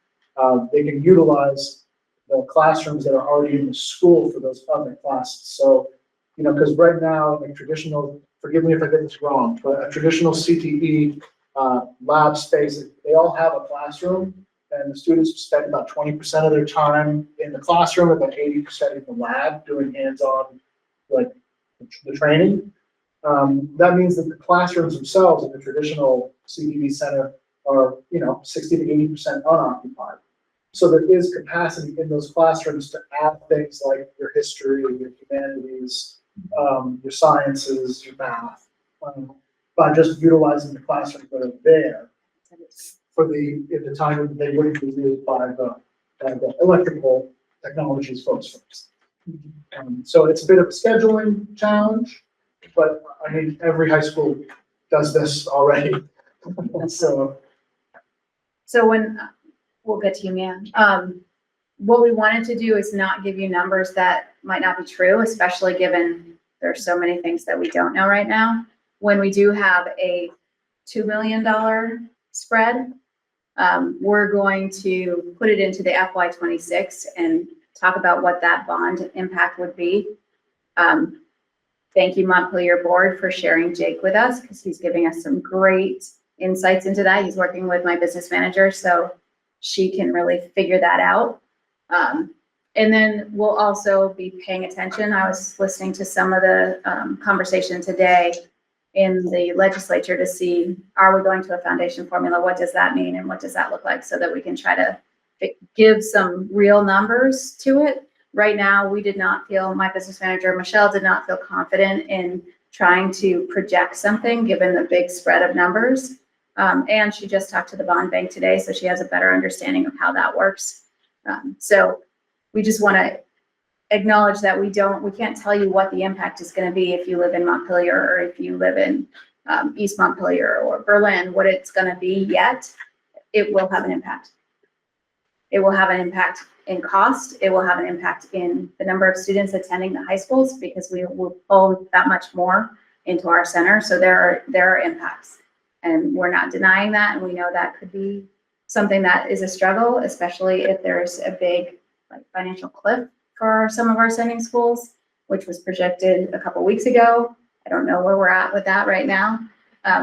they can utilize the classrooms that are already in the school for those other classes. So, you know, because right now, in a traditional, forgive me if I get this wrong, but a traditional CTE lab space, they all have a classroom, and the students spend about 20% of their time in the classroom, about 80% in the lab doing hands-on, like the training. That means that the classrooms themselves in the traditional CTE center are, you know, 60 to 80% unoccupied. So there is capacity in those classrooms to add things like your history, your humanities, your sciences, your math, by just utilizing the classrooms that are there for at the time when they wouldn't be used by the electrical technologies folks first. So it's a bit of a scheduling challenge, but I mean, every high school does this already. So when, we'll get to you, man. What we wanted to do is not give you numbers that might not be true, especially given there's so many things that we don't know right now. When we do have a $2 million spread, we're going to put it into the FY26 and talk about what that bond impact would be. Thank you, Montpelier Board, for sharing Jake with us, because he's giving us some great insights into that. He's working with my business manager, so she can really figure that out. And then we'll also be paying attention. I was listening to some of the conversation today in the legislature to see, are we going to a foundation formula? What does that mean? And what does that look like, so that we can try to give some real numbers to it. Right now, we did not feel, my business manager, Michelle, did not feel confident in trying to project something given the big spread of numbers. And she just talked to the bond bank today, so she has a better understanding of how that works. So we just want to acknowledge that we can't tell you what the impact is going to be if you live in Montpelier or if you live in East Montpelier or Berlin, what it's going to be yet. It will have an impact. It will have an impact in cost. It will have an impact in the number of students attending the high schools, because we will pull that much more into our center. So there are impacts, and we're not denying that. And we know that could be something that is a struggle, especially if there's a big financial cliff for some of our sending schools, which was projected a couple weeks ago. I don't know where we're at with that right now.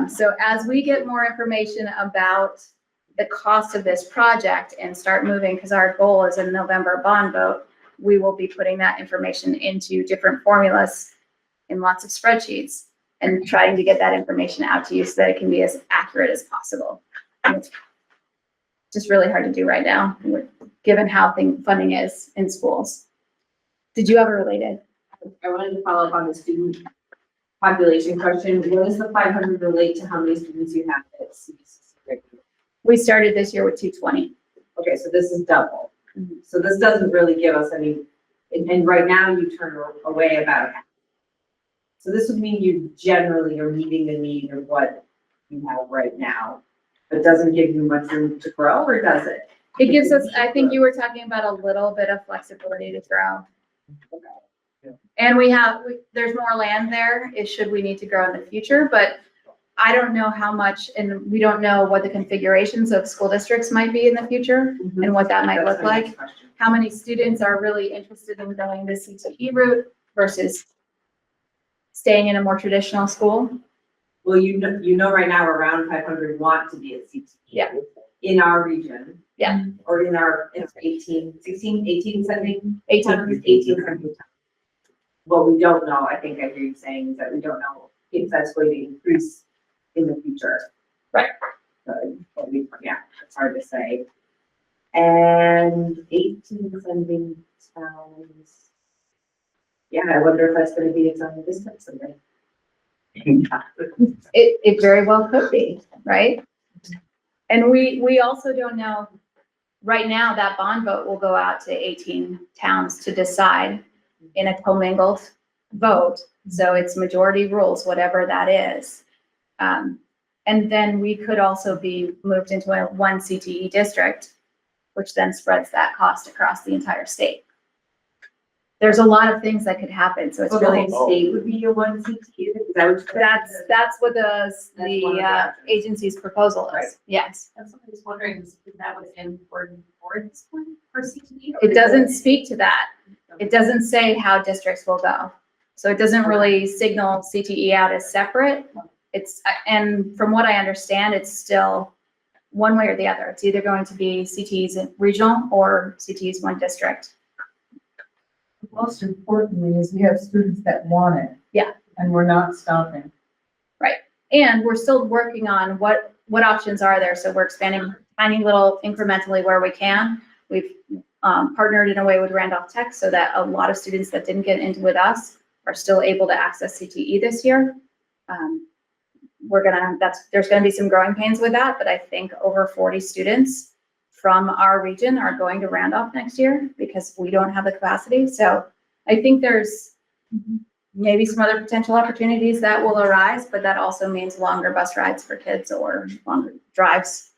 So as we get more information about the cost of this project and start moving, because our goal is a November bond vote, we will be putting that information into different formulas in lots of spreadsheets and trying to get that information out to you so that it can be as accurate as possible. And it's just really hard to do right now, given how funding is in schools. Did you have a related? I wanted to follow up on the student population question. What does the 500 relate to how many students you have at CVCC regularly? We started this year with 220. Okay, so this is double. So this doesn't really give us any, and right now you turn away about half. So this would mean you generally are meeting the need of what you have right now, but doesn't give you much room to grow, or does it? It gives us, I think you were talking about a little bit of flexibility to grow. Okay. Yeah. And there's more land there, should we need to grow in the future, but I don't know how much, and we don't know what the configurations of school districts might be in the future and what that might look That's my next like. question. How many students are really interested in going the CTE route versus staying in a more traditional school? Well, you know, right now around 500 want to be at CTE. Yeah. In our region. Yeah. Or in our 18 sending. 18. Sending. What we don't know, I think I hear you saying, is that we don't know if that's going to increase in the future. Right. But yeah, it's hard to say. And 18 sending towns. Yeah, I wonder if that's going to be its own district someday. It very well could be, right? And we also don't know, right now that bond vote will go out to 18 towns to decide in a commingled vote So it's majority rules, whatever that is. And then we could also be moved into a one CTE district, which then spreads that cost across the entire state. There's a lot of things that could happen, so it's So the really, whole state would be your one CTE, is that what you're? that's what That's one of the options. agency's proposal Right. is, yes. That's what I was wondering, is that was important for this one, for CTE? It doesn't speak to that. It doesn't say how districts will go. So it doesn't really signal CTE out as separate. It's, and from what I understand, it's still one way or the other. It's either going to be CTEs in regional or CTEs one district. Most importantly is we have students that want it. Yeah. And we're not stopping. And we're still working on what options are there. So we're expanding tiny little incrementally where we can. We've partnered in a way with Randolph Tech so that a lot of students that didn't get into with us are still able to access CTE this year. There's gonna be some growing pains with that, but I think over 40 students from our region are going to Randolph next year because we don't have the capacity. So I think there's maybe some other potential opportunities that will arise, but that also means longer bus rides for kids or longer drives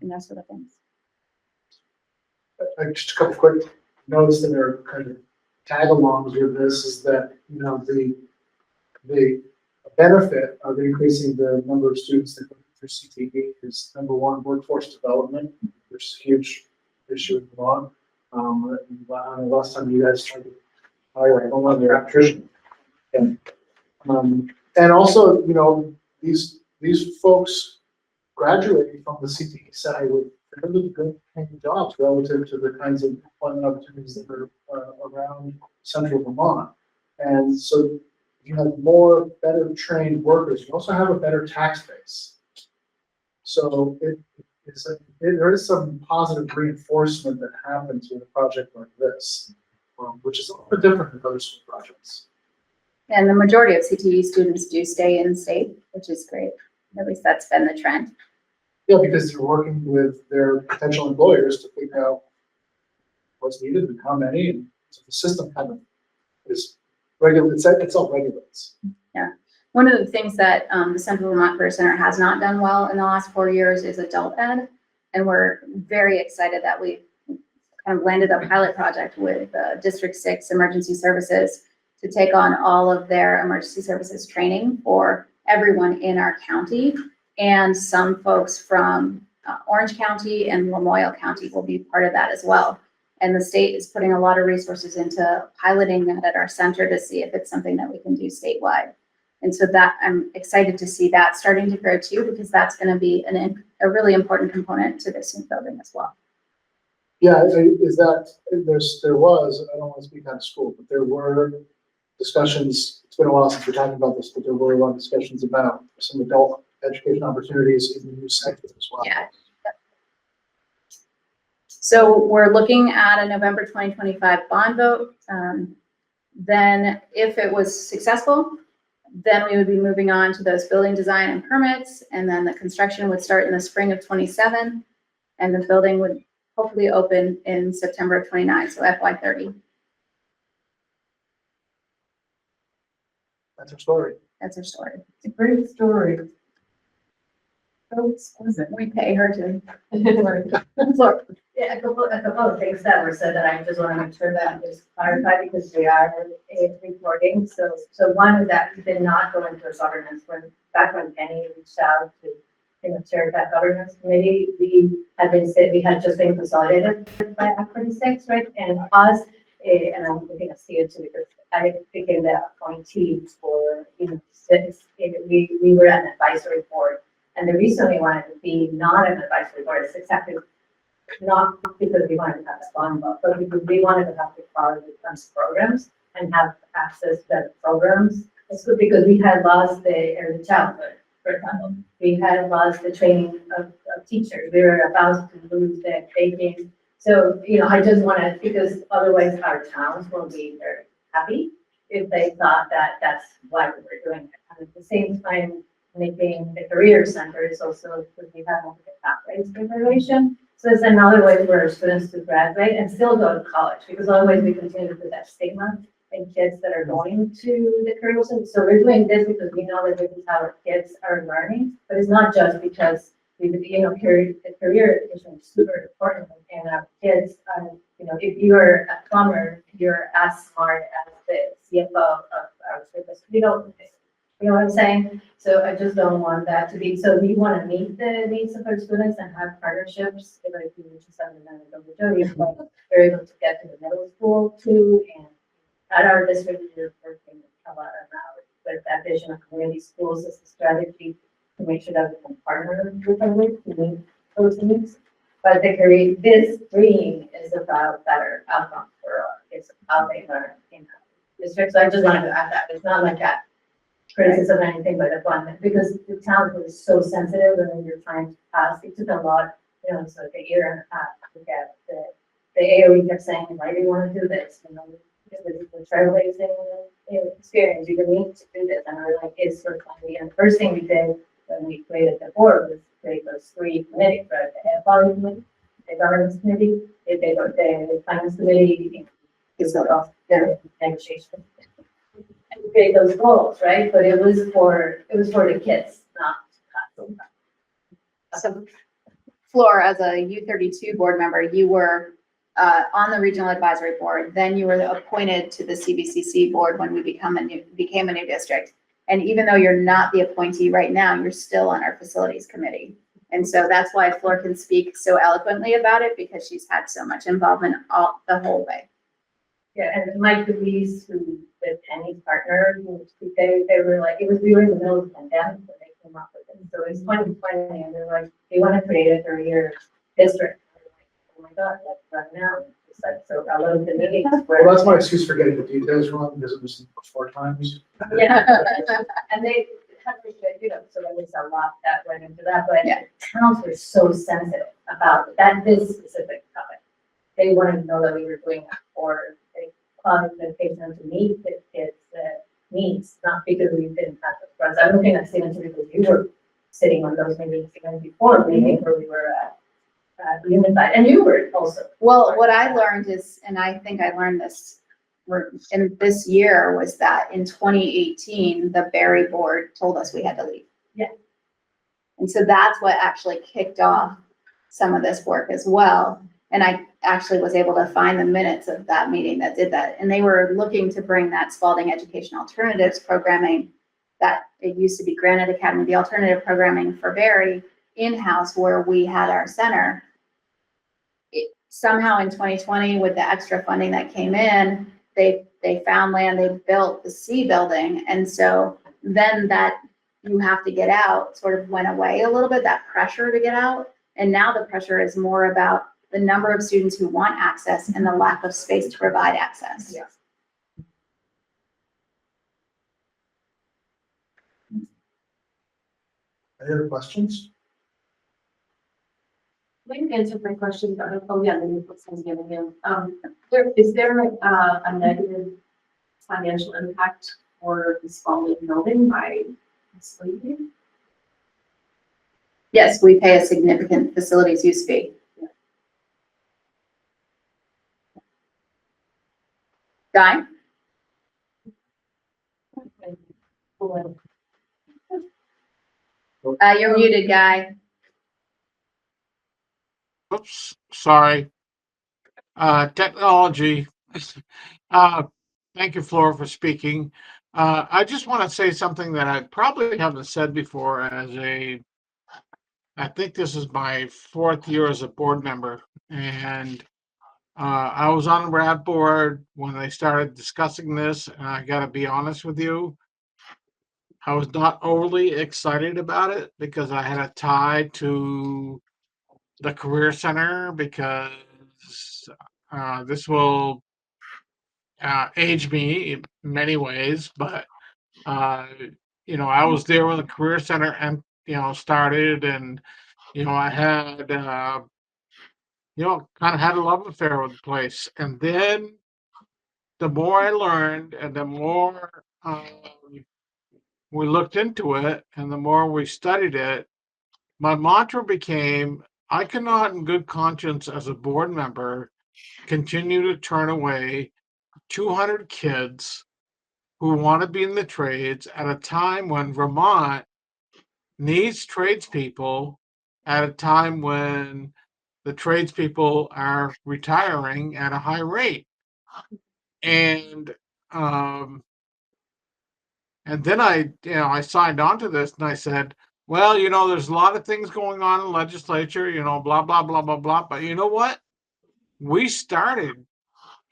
and those sort of things. Just a couple quick notes that are kind of tag-alongs with this is that, you know, the benefit of increasing the number of students that go through CTE is, number one, workforce development, which is a huge issue in Vermont. Last time you guys tried to hire a lot of their electrician. And also, you know, these folks graduating from the CTE side with really good paying jobs relative to the kinds of employment opportunities that are around central Vermont. And so you have more better trained workers. You also have a better tax base. So there is some positive reinforcement that happens with a project like this, which is a little bit different than other school projects. And the majority of CTE students do stay in state, which is great. At least that's been the trend. Yeah, because you're working with their potential employers to figure out what's needed and how many, and so the system kind of is regular, it self-regulates. Yeah. One of the things that the Central Vermont Career Center has not done well in the last 4 years is adult ed. And we're very excited that we kind of landed a pilot project with District 6 Emergency Services to take on all of their emergency services training for everyone in our county. And some folks from Orange County and Lamoille County will be part of that as well. And the state is putting a lot of resources into piloting that at our center to see if it's something that we can do statewide. And so that I'm excited to see that starting to grow too, because that's going to be a really important component to this new building as well. Yeah, is that, there was, I don't want to speak out of school, but there were discussions, it's been a while since we're talking about this, but there were a lot of discussions about some adult education opportunities in the new sector as well. Yeah. So we're looking at a November 2025 bond vote. Then if it was successful, then we would be moving on to those building design and permits, and then the construction would start in the spring of 27, and the building would hopefully open in September of 29, so FY30. That's our story. That's her story. It's a great story. So exquisite. We pay her to. Yeah, a couple of things that were said that I just want to make sure that is clarified because we are recording. So one is that we did not go into a governance back when Penny reached out to, chair that governance committee, we had just been consolidated by Act 46, right? And us, and I'm looking at Steve too, because I became the appointee for, we were an advisory board. And the reason we wanted to be not an advisory board is exactly not because we wanted to have a fund, but because we wanted to have the quality funds programs and have access to the programs. It's good because we had lost the early childhood, for example. We had lost the training of teachers. We were about to lose the baking. So, I just want to, because otherwise our towns will be very happy if they thought that that's why we were doing it. And at the same time, making the career center is also because we have the pathways evaluation. So it's another way for our students to graduate and still go to college, because otherwise we continue to put that stigma and kids that are going to the career center. So we're doing this because we know that this is how our kids are learning, but it's not just because career education is super important, and our kids, if you're a plumber, you're as smart as the CFO of our service. You know what I'm saying? So I just don't want that to be, so we want to meet the needs of our students and have partnerships, like we were just having that in Dojo, but we're able to get to the middle school too, and at our district, we're working a lot about with that vision of community schools as a strategy to make sure that we can partner with them to meet those needs. But this dream is about better outcomes for our kids, how they learn in our district. So I just wanted to add that. It's not like that criticism or anything, but abundant, because the town is so sensitive, and when you're trying to pass, it took a lot, it's like a year and a half to get the AOE kept saying, why do you want to do this? The trailblazing experience, you need to do this, and we're like, it's sort of funny. And the first thing we did when we created the board was create those 3 committees, right? The policy committee, the governance committee, the finance committee, is off their negotiation. And we create those goals, right? But it was for the kids, not us. So, Flor, as a U32 board member, you were on the regional advisory board. Then you were appointed to the CVCC board when we became a new district. And even though you're not the appointee right now, you're still on our facilities committee. And so that's why Flor can speak so eloquently about it, because she's had so much involvement the whole way. Yeah, and Mike DeWeese, who the Penny's partner, they were like, we were in the middle of the pandemic when they came up with it. So it's 2020, and they're like, they want to create a career district. Oh my God, that's right now. It's like, so I love the meetings. Well, that's my excuse for getting the details wrong, because it was 4 times. Yeah, and they had to, so there was a lot that went into that, but Yeah. towns were so sensitive about this specific topic. They wanted to know that we were doing that for a qualification to meet the kids' needs, not because we didn't have the funds. I don't think I've seen it because you were sitting on those meetings even before meeting where we were unified, and you were also. Well, what I learned is, and I think I learned this in this year, was that in 2018, the Berry board told us we had to leave. Yeah. And so that's what actually kicked off some of this work as well. And I actually was able to find the minutes of that meeting that did that. And they were looking to bring that Spalding Education Alternatives programming that it used to be Granite Academy, the alternative programming for Berry, in-house where we had our center. Somehow in 2020, with the extra funding that came in, they found land, they built the C building. And so then that you have to get out sort of went away a little bit, that pressure to get out. And now the pressure is more about the number of students who want access and the lack of space to provide access. Yeah. Any other questions? Maybe answer my question, but yeah, the new person's giving you. Is there a negative financial impact for the Spalding building by sleeping? Yes, we pay a significant facilities use fee. Guy? You're muted, Guy. Oops, sorry. Technology. Thank you, Flora, for speaking. I just want to say something that I probably haven't said before I think this is my 4th year as a board member. And I was on the RAD board when they started discussing this, and I got to be honest with you, I was not overly excited about it because I had a tie to the Career Center because this will age me in many ways, but I was there when the Career Center and started, and I had kind of had a love affair with the place, and then the more I learned and the more we looked into it and the more we studied it, my mantra became, I cannot in good conscience as a board member continue to turn away 200 kids who want to be in the trades at a time when Vermont needs tradespeople, at a time when the tradespeople are retiring at a high rate. And um, and then I signed on to this and I said, well, there's a lot of things going on in legislature, blah, blah, blah, blah, blah. But you know what? We started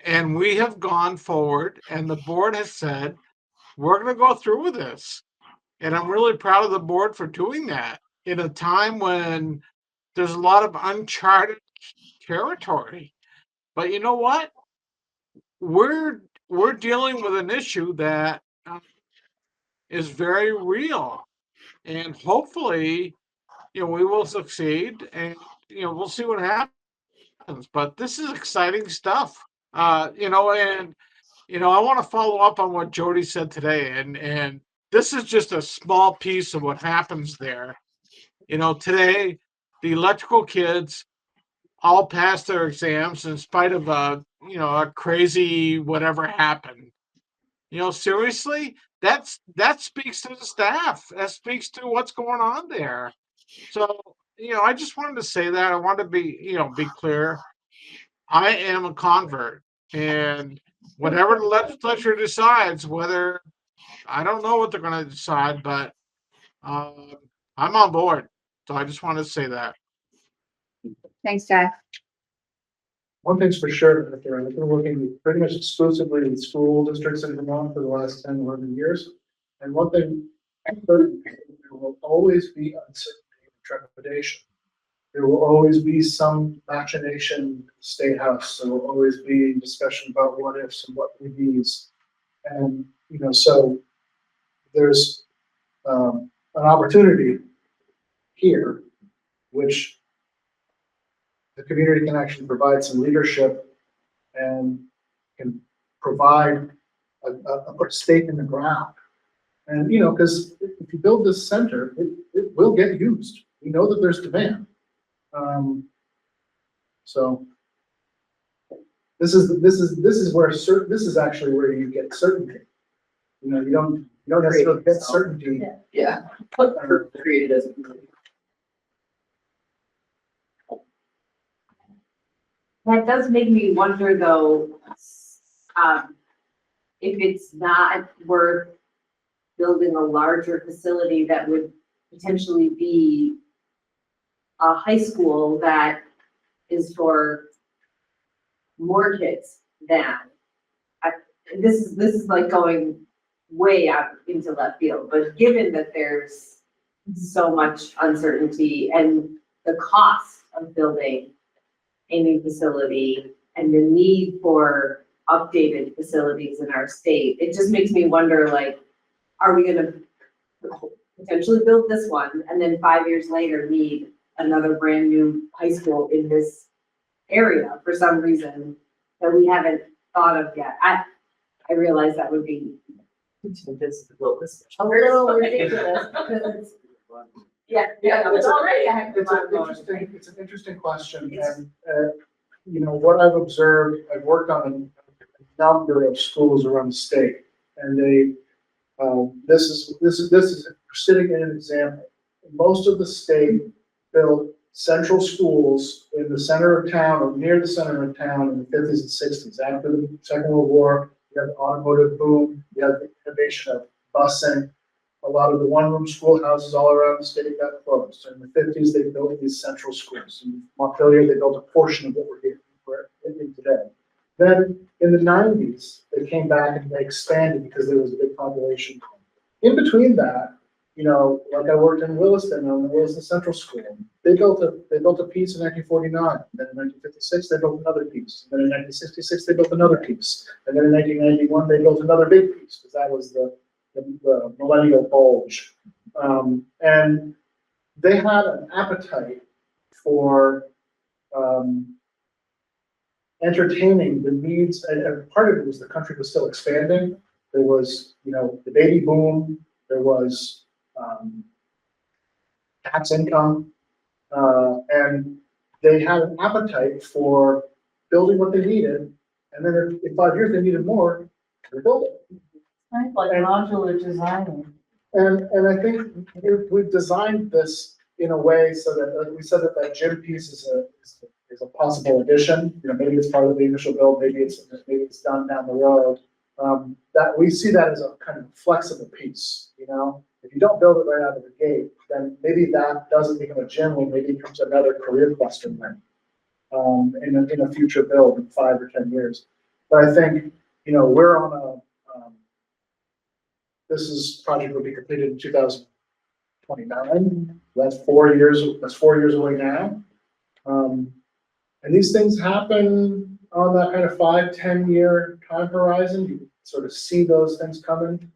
and we have gone forward, and the board has said, we're going to go through with this. And I'm really proud of the board for doing that in a time when there's a lot of uncharted territory. But you know what? We're dealing with an issue that is very real, and hopefully, we will succeed, and we'll see what happens. But this is exciting stuff, and I want to follow up on what Jody said today, and this is just a small piece of what happens there. Today the electrical kids all passed their exams in spite of a crazy whatever happened. Seriously, that speaks to the staff. That speaks to what's going on there. So, I just wanted to say that. I want to be clear. I am a convert, and whatever the legislature decides, whether I don't know what they're going to decide, but I'm on board. So I just wanted to say that. Thanks, Jack. One thing's for sure, that I've been working pretty much exclusively with school districts in Vermont for the last 10, 11 years. And one thing I'm certain, there will always be uncertainty and trepidation. There will always be some machination state house. There will always be discussion about what ifs and what maybes. And, so there's an opportunity here, which the community can actually provide some leadership and can provide a stake in the ground. And, because if you build this center, it will get used. We know that there's demand. So this is actually where you get certainty. You don't necessarily get certainty. Yeah, but created as a community. That does make me wonder though, if it's not worth building a larger facility that would potentially be a high school that is for more kids than. This is like going way out into left field, but given that there's so much uncertainty and the cost of building a new facility and the need for updated facilities in our state, it just makes me wonder, like, are we gonna potentially build this one and then 5 years later need another brand new high school in this area for some reason that we haven't thought of yet? I realize that would be a little ridiculous because it's, yeah, it's already a heck of a lot going. It's an interesting question, and what I've observed, I've worked on a number of schools around the state, and this is sitting in an example. Most of the state built central schools in the center of town or near the center of town in the 50s and 60s. After the Second World War, you had the automotive boom, you had the innovation of busing. A lot of the one-room schoolhouses all around the state got closed. So in the 50s, they built these central schools. In Montpelier, they built a portion of what we're in today. Then in the 90s, they came back and they expanded because there was a big population. In between that, like I worked in Williston on the Williston Central School. They built a piece in 1949. Then in 1956, they built another piece. And then in 1966, they built another piece. And then in 1991, they built another big piece because that was the millennial bulge. And they had an appetite for entertaining the needs, and part of it was the country was still expanding. There was, the baby boom. There was tax income, and they had an appetite for building what they needed And then in 5 years, they needed more, we build it. Kind of like modular designing. And I think we've designed this in a way so that, like we said, that gym piece is a possible addition. You know, maybe it's part of the initial build, maybe it's done down the road. That we see that as a kind of flexible piece, you know? If you don't build it right out of the gate, then maybe that doesn't become a gym, or maybe it becomes another career cluster then. In a future build in 5 or 10 years. But I think, you know, we're on a, project will be completed in 2029. That's 4 years away now. And these things happen on that kind of 5-10 year time horizon. You sort of see those things coming.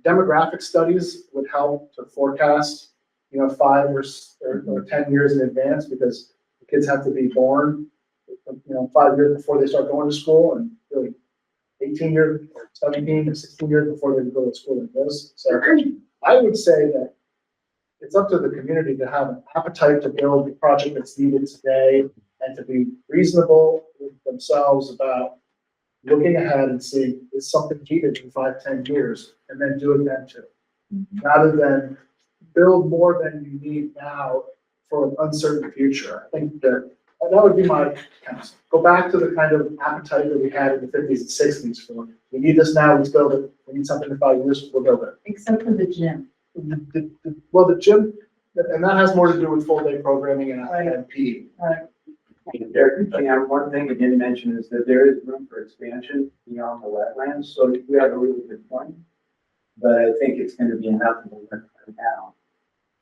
Demographic studies would help to forecast, you know, 5 or 10 years in advance, because the kids have to be born, you know, 5 years before they start going to school, and really 18 years, 17 or 16 years before they go to school like this. So I would say that it's up to the community to have an appetite to build the project that's needed today, and to be reasonable with themselves about looking ahead and seeing, is something needed in 5-10 years, and then do it then too. Rather than build more than you need now for an uncertain future. I think that would be my counsel. Go back to the kind of appetite that we had in the 50s and 60s for, we need this now, let's build it. We need something in 5 years, we'll build it. Except for the gym. Well, the gym, and that has more to do with full day programming and PE. One thing we didn't mention is that there is room for expansion beyond the wetlands, so you have a really good point. But I think it's going to be enough of a work right now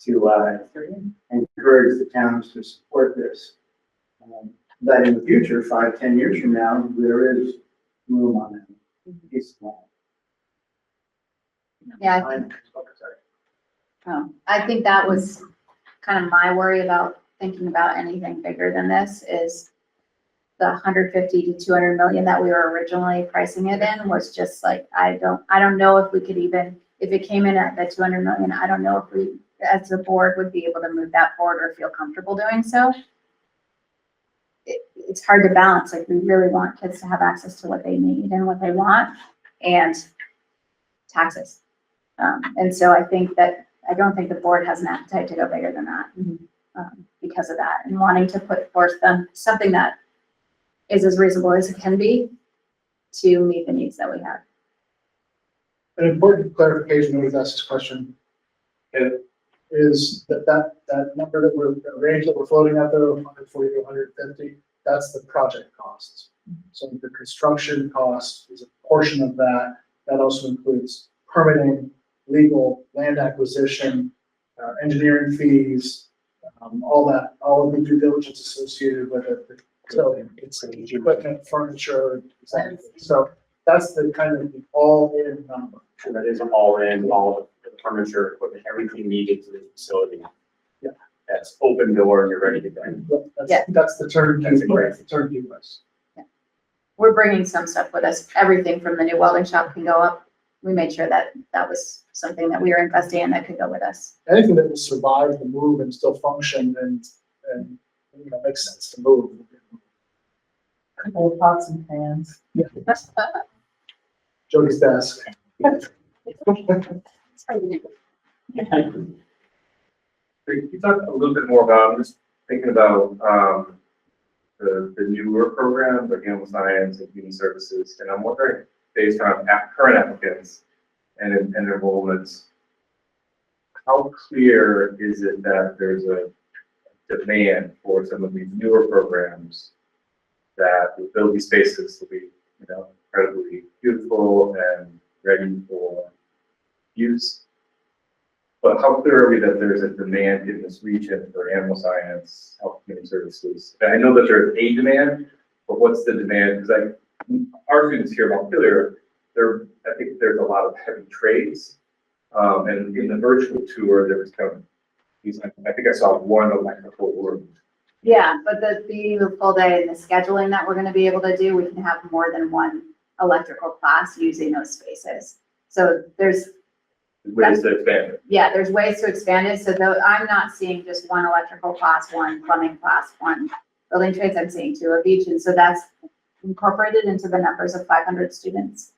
to encourage the towns to support this. That in the future, 5-10 years from now, there is room on that piece of land. Yeah, I think that was kind of my worry about thinking about anything bigger than this, is the 150 to 200 million that we were originally pricing it in was just like, I don't know if we could even, if it came in at the 200 million, I don't know if we, as a board, would be able to move that forward or feel comfortable doing so. It's hard to balance. Like, we really want kids to have access to what they need and what they want, and taxes. And so I think that, I don't think the board has an appetite to go bigger than that, because of that, and wanting to put forth something that is as reasonable as it can be to meet the needs that we have. An important clarification, when we asked this question, is that number that the range that we're floating out there, 140 to 150, that's the project costs. So the construction cost is a portion of that. That also includes permitting, legal, land acquisition, engineering fees, all of the due diligence associated with it. So it's equipment, furniture, exactly. So that's the kind of the all-in number. So that is all in, all of the furniture, equipment, everything needed to the facility. Yeah. That's open door and you're ready to go. That's the turnkey, That's great. the turnkey list. We're bringing some stuff with us. Everything from the new welding shop can go up. We made sure that that was something that we were investing in that could go with us. Anything that will survive the move and still function and you know, makes sense to move. Couple of pots and pans. Yeah. Jody's desk. Can you talk a little bit more about, I'm just thinking about the newer programs like animal science and human services, and I'm wondering, based on current applicants and enrollments, how clear is it that there's a demand for some of these newer programs that will build these spaces to be, you know, incredibly beautiful and ready for use? But how clear are we that there's a demand in this region for animal science, health, human services? And I know that there's a demand, but what's the demand? Because our students here about Montpelier, I think there's a lot of heavy trades. And in the virtual tour, there was kind of I think I saw one electrical room. Yeah, but the full day and the scheduling that we're going to be able to do, we can have more than one electrical class using those spaces. So there's Ways to expand it. Yeah, there's ways to expand it. So though I'm not seeing just one electrical class, one plumbing class, one building trades, I'm seeing 2 of each. And so that's incorporated into the numbers of 500 students.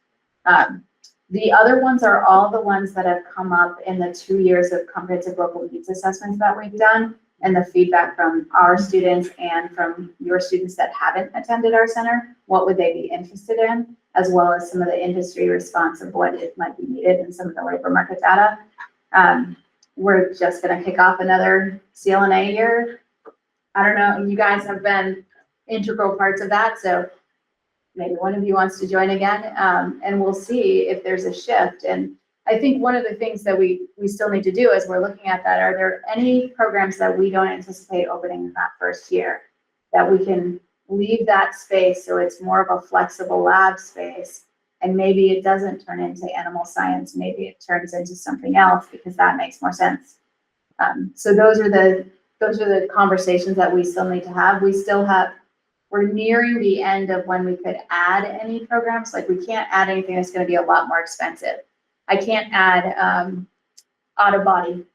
The other ones are all the ones that have come up in the 2 years of comprehensive local needs assessments that we've done, and the feedback from our students and from your students that haven't attended our center. What would they be interested in, as well as some of the industry response of what it might be needed and some of the labor market data. We're just gonna kick off another CLNA year. I don't know, you guys have been integral parts of that, so maybe one of you wants to join again, and we'll see if there's a shift. And I think one of the things that we still need to do as we're looking at that, are there any programs that we don't anticipate opening in that first year that we can leave that space so it's more of a flexible lab space, and maybe it doesn't turn into animal science, maybe it turns into something else because that makes more sense. So those are the conversations that we still need to have. We're nearing the end of when we could add any programs. Like, we can't add anything that's going to be a lot more expensive. I can't add auto body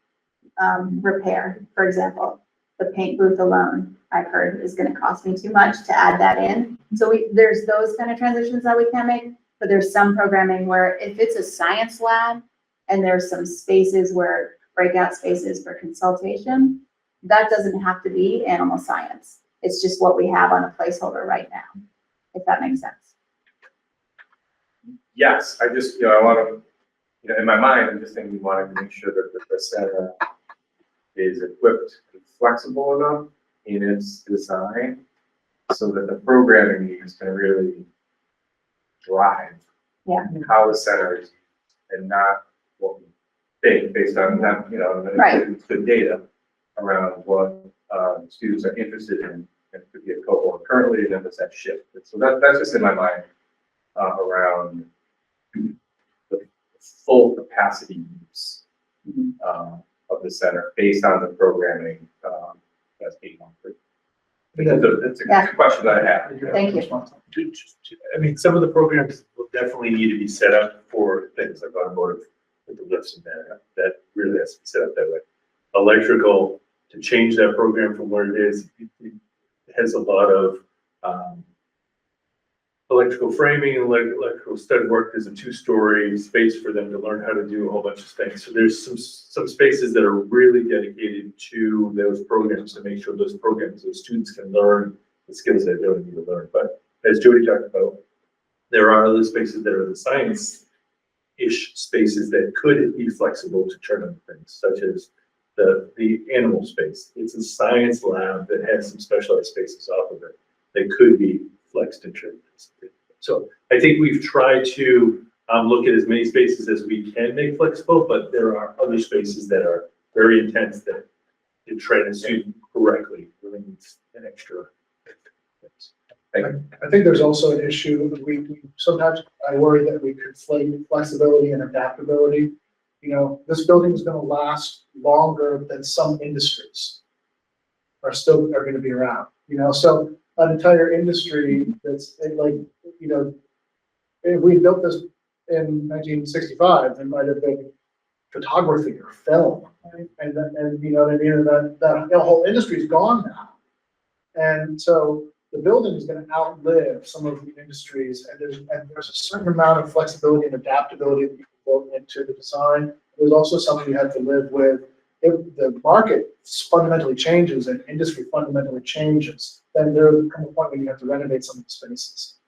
repair, for example. The paint booth alone, I've heard, is going to cost me too much to add that in. So there's those kind of transitions that we can make, but there's some programming where if it's a science lab and there's some spaces where breakout spaces for consultation, that doesn't have to be animal science. It's just what we have on a placeholder right now, if that makes sense. Yes, I just, I want to, in my mind, I'm just thinking we wanted to make sure that the center is equipped and flexible enough in its design so that the programming needs can really drive how the center is, and not what we think based on that, good data around what students are interested in, and could be a cohort currently, and then does that shift. So that's just in my mind around the full capacity use of the center based on the programming that's being offered. It's a good question that I have. Thank you. I mean, some of the programs will definitely need to be set up for things like automotive with the lifts and that really has to be set up that way. Electrical, to change that program from where it is, it has a lot of electrical framing and electrical stud work. There's a 2-story space for them to learn how to do a whole bunch of things. So there's some spaces that are really dedicated to those programs to make sure those students can learn the skills they really need to learn. But as Jody talked about, there are other spaces that are the science-ish spaces that could be flexible to turn on things, such as the animal space. It's a science lab that has some specialized spaces off of it that could be flexed and turned. So I think we've tried to look at as many spaces as we can make flexible, but there are other spaces that are very intense that to train a student correctly really needs an extra. I think there's also an issue. We sometimes I worry that we conflate flexibility and adaptability. This building is going to last longer than some industries are going to be around. So an entire industry that's like, if we built this in 1965, it might have been photography or film, right? And you know what I mean? That the whole industry is gone now. And so the building is going to outlive some of the industries, and there's a certain amount of flexibility and adaptability that you can build into the design. There's also something you have to live with. If the market fundamentally changes and industry fundamentally changes, then there will come a point when you have to renovate some of the spaces.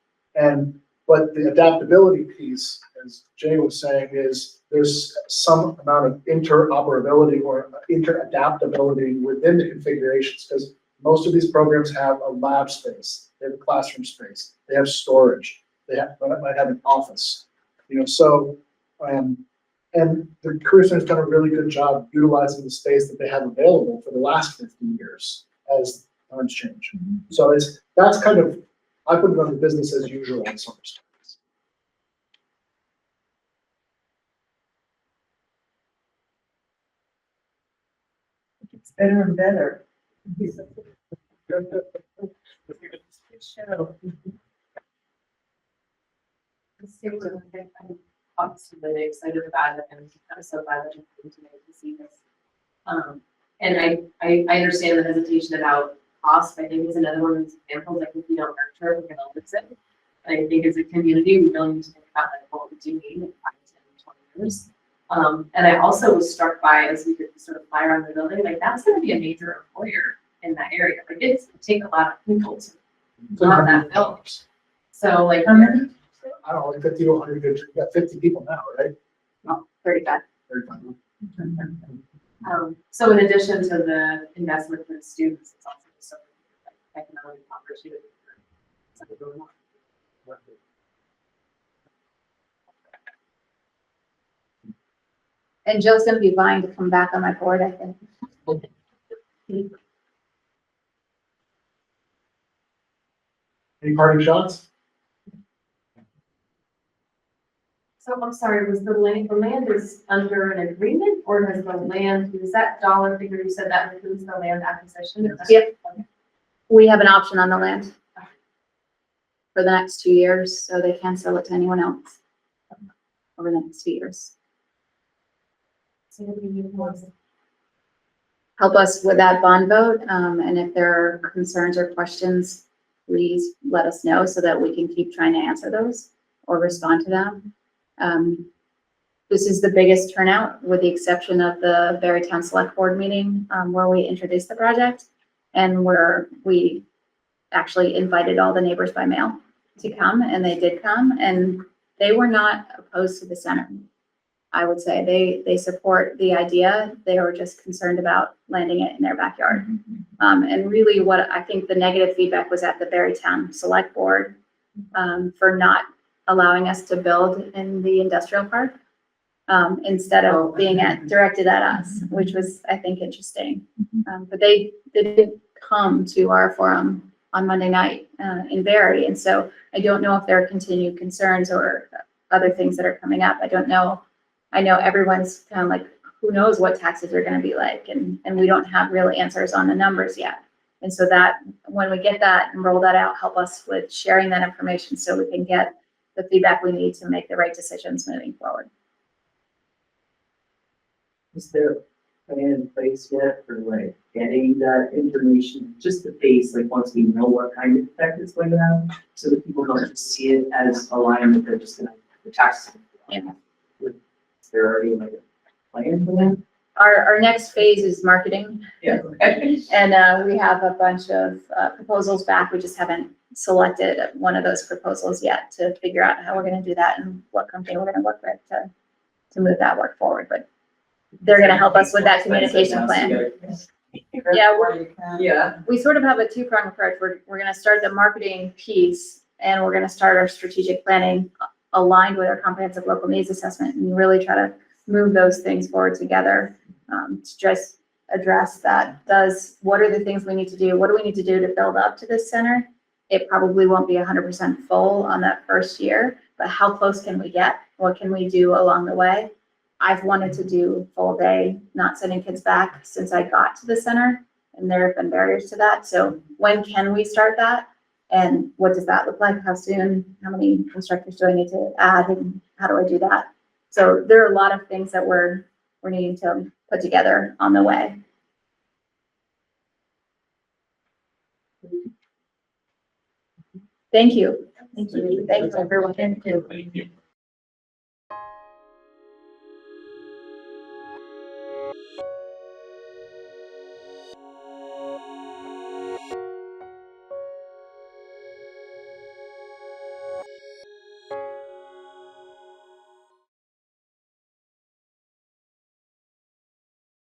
But the adaptability piece, as Jay was saying, is there's some amount of interoperability or interadaptability within the configurations, because most of these programs have a lab space, they have a classroom space, they have storage, they might have an office, and the Career Center's done a really good job utilizing the space that they have available for the last 50 years as times change. So that's kind of, I put it on the business as usual in some respects. It's better and better. I'm obviously really excited about it, and I'm so glad that you're tonight to see this. And I understand the hesitation about cost. I think is another one of these examples. Like, if you don't nurture, we're gonna lose it. I think as a community, we really need to think about like what we do need in 5, 10, 20 years. And I also was struck by, as we could sort of fly around the building, like that's gonna be a major employer in that area. Like it's gonna take a lot of people to run that building. So like, I don't know, like 50 to 100, you got 50 people now, right? 35. 35. so in addition to the investment for the students, it's also sort of like economic opportunity for everyone. And Jill's gonna be vying to come back on my board, I think. Any parting shots? So I'm sorry, was the land is under an agreement, or has the land, is that dollar figure, you said that includes the land acquisition? Yep. We have an option on the land for the next 2 years, so they can sell it to anyone else over the next 2 years. So we need more. Help us with that bond vote, and if there are concerns or questions, please let us know so that we can keep trying to answer those or respond to them. This is the biggest turnout, with the exception of the Berrytown Select Board meeting, where we introduced the project and where we actually invited all the neighbors by mail to come, and they did come, and they were not opposed to the center. I would say they support the idea. They were just concerned about landing it in their backyard. And really what I think the negative feedback was at the Berrytown Select Board, for not allowing us to build in the industrial park, instead of being directed at us, which was, I think, interesting. But they didn't come to our forum on Monday night in Barry, and so I don't know if there are continued concerns or other things that are coming up. I don't know. I know everyone's kind of like, who knows what taxes are going to be like, and we don't have real answers on the numbers yet. And so that when we get that and roll that out, help us with sharing that information so we can get the feedback we need to make the right decisions moving forward. Is there a plan in place yet for like getting that information, just the base, like once we know what kind of effect it's going to have, so that people don't just see it as a line that they're just gonna, the taxes. Yeah. Is there already like a plan for that? Our next phase is marketing. Yeah. And we have a bunch of proposals back. We just haven't selected one of those proposals yet to figure out how we're going to do that and what company we're going to work with to move that work forward. But they're going to help us with that communication plan. Yeah, we sort of have a two-pronged approach. We're going to start the marketing piece, and we're going to start our strategic planning aligned with our comprehensive local needs assessment, and really try to move those things forward together, to just address that. What are the things we need to do? What do we need to do to build up to this center? It probably won't be 100% full on that first year, but how close can we get? What can we do along the way? I've wanted to do full day, not sending kids back since I got to the center, and there have been barriers to that. So when can we start that? And what does that look like? How soon? How many instructors do I need to add? And how do I do that? So there are a lot of things that we're needing to put together on the way. Thank you. Thank you, everyone. Thank you.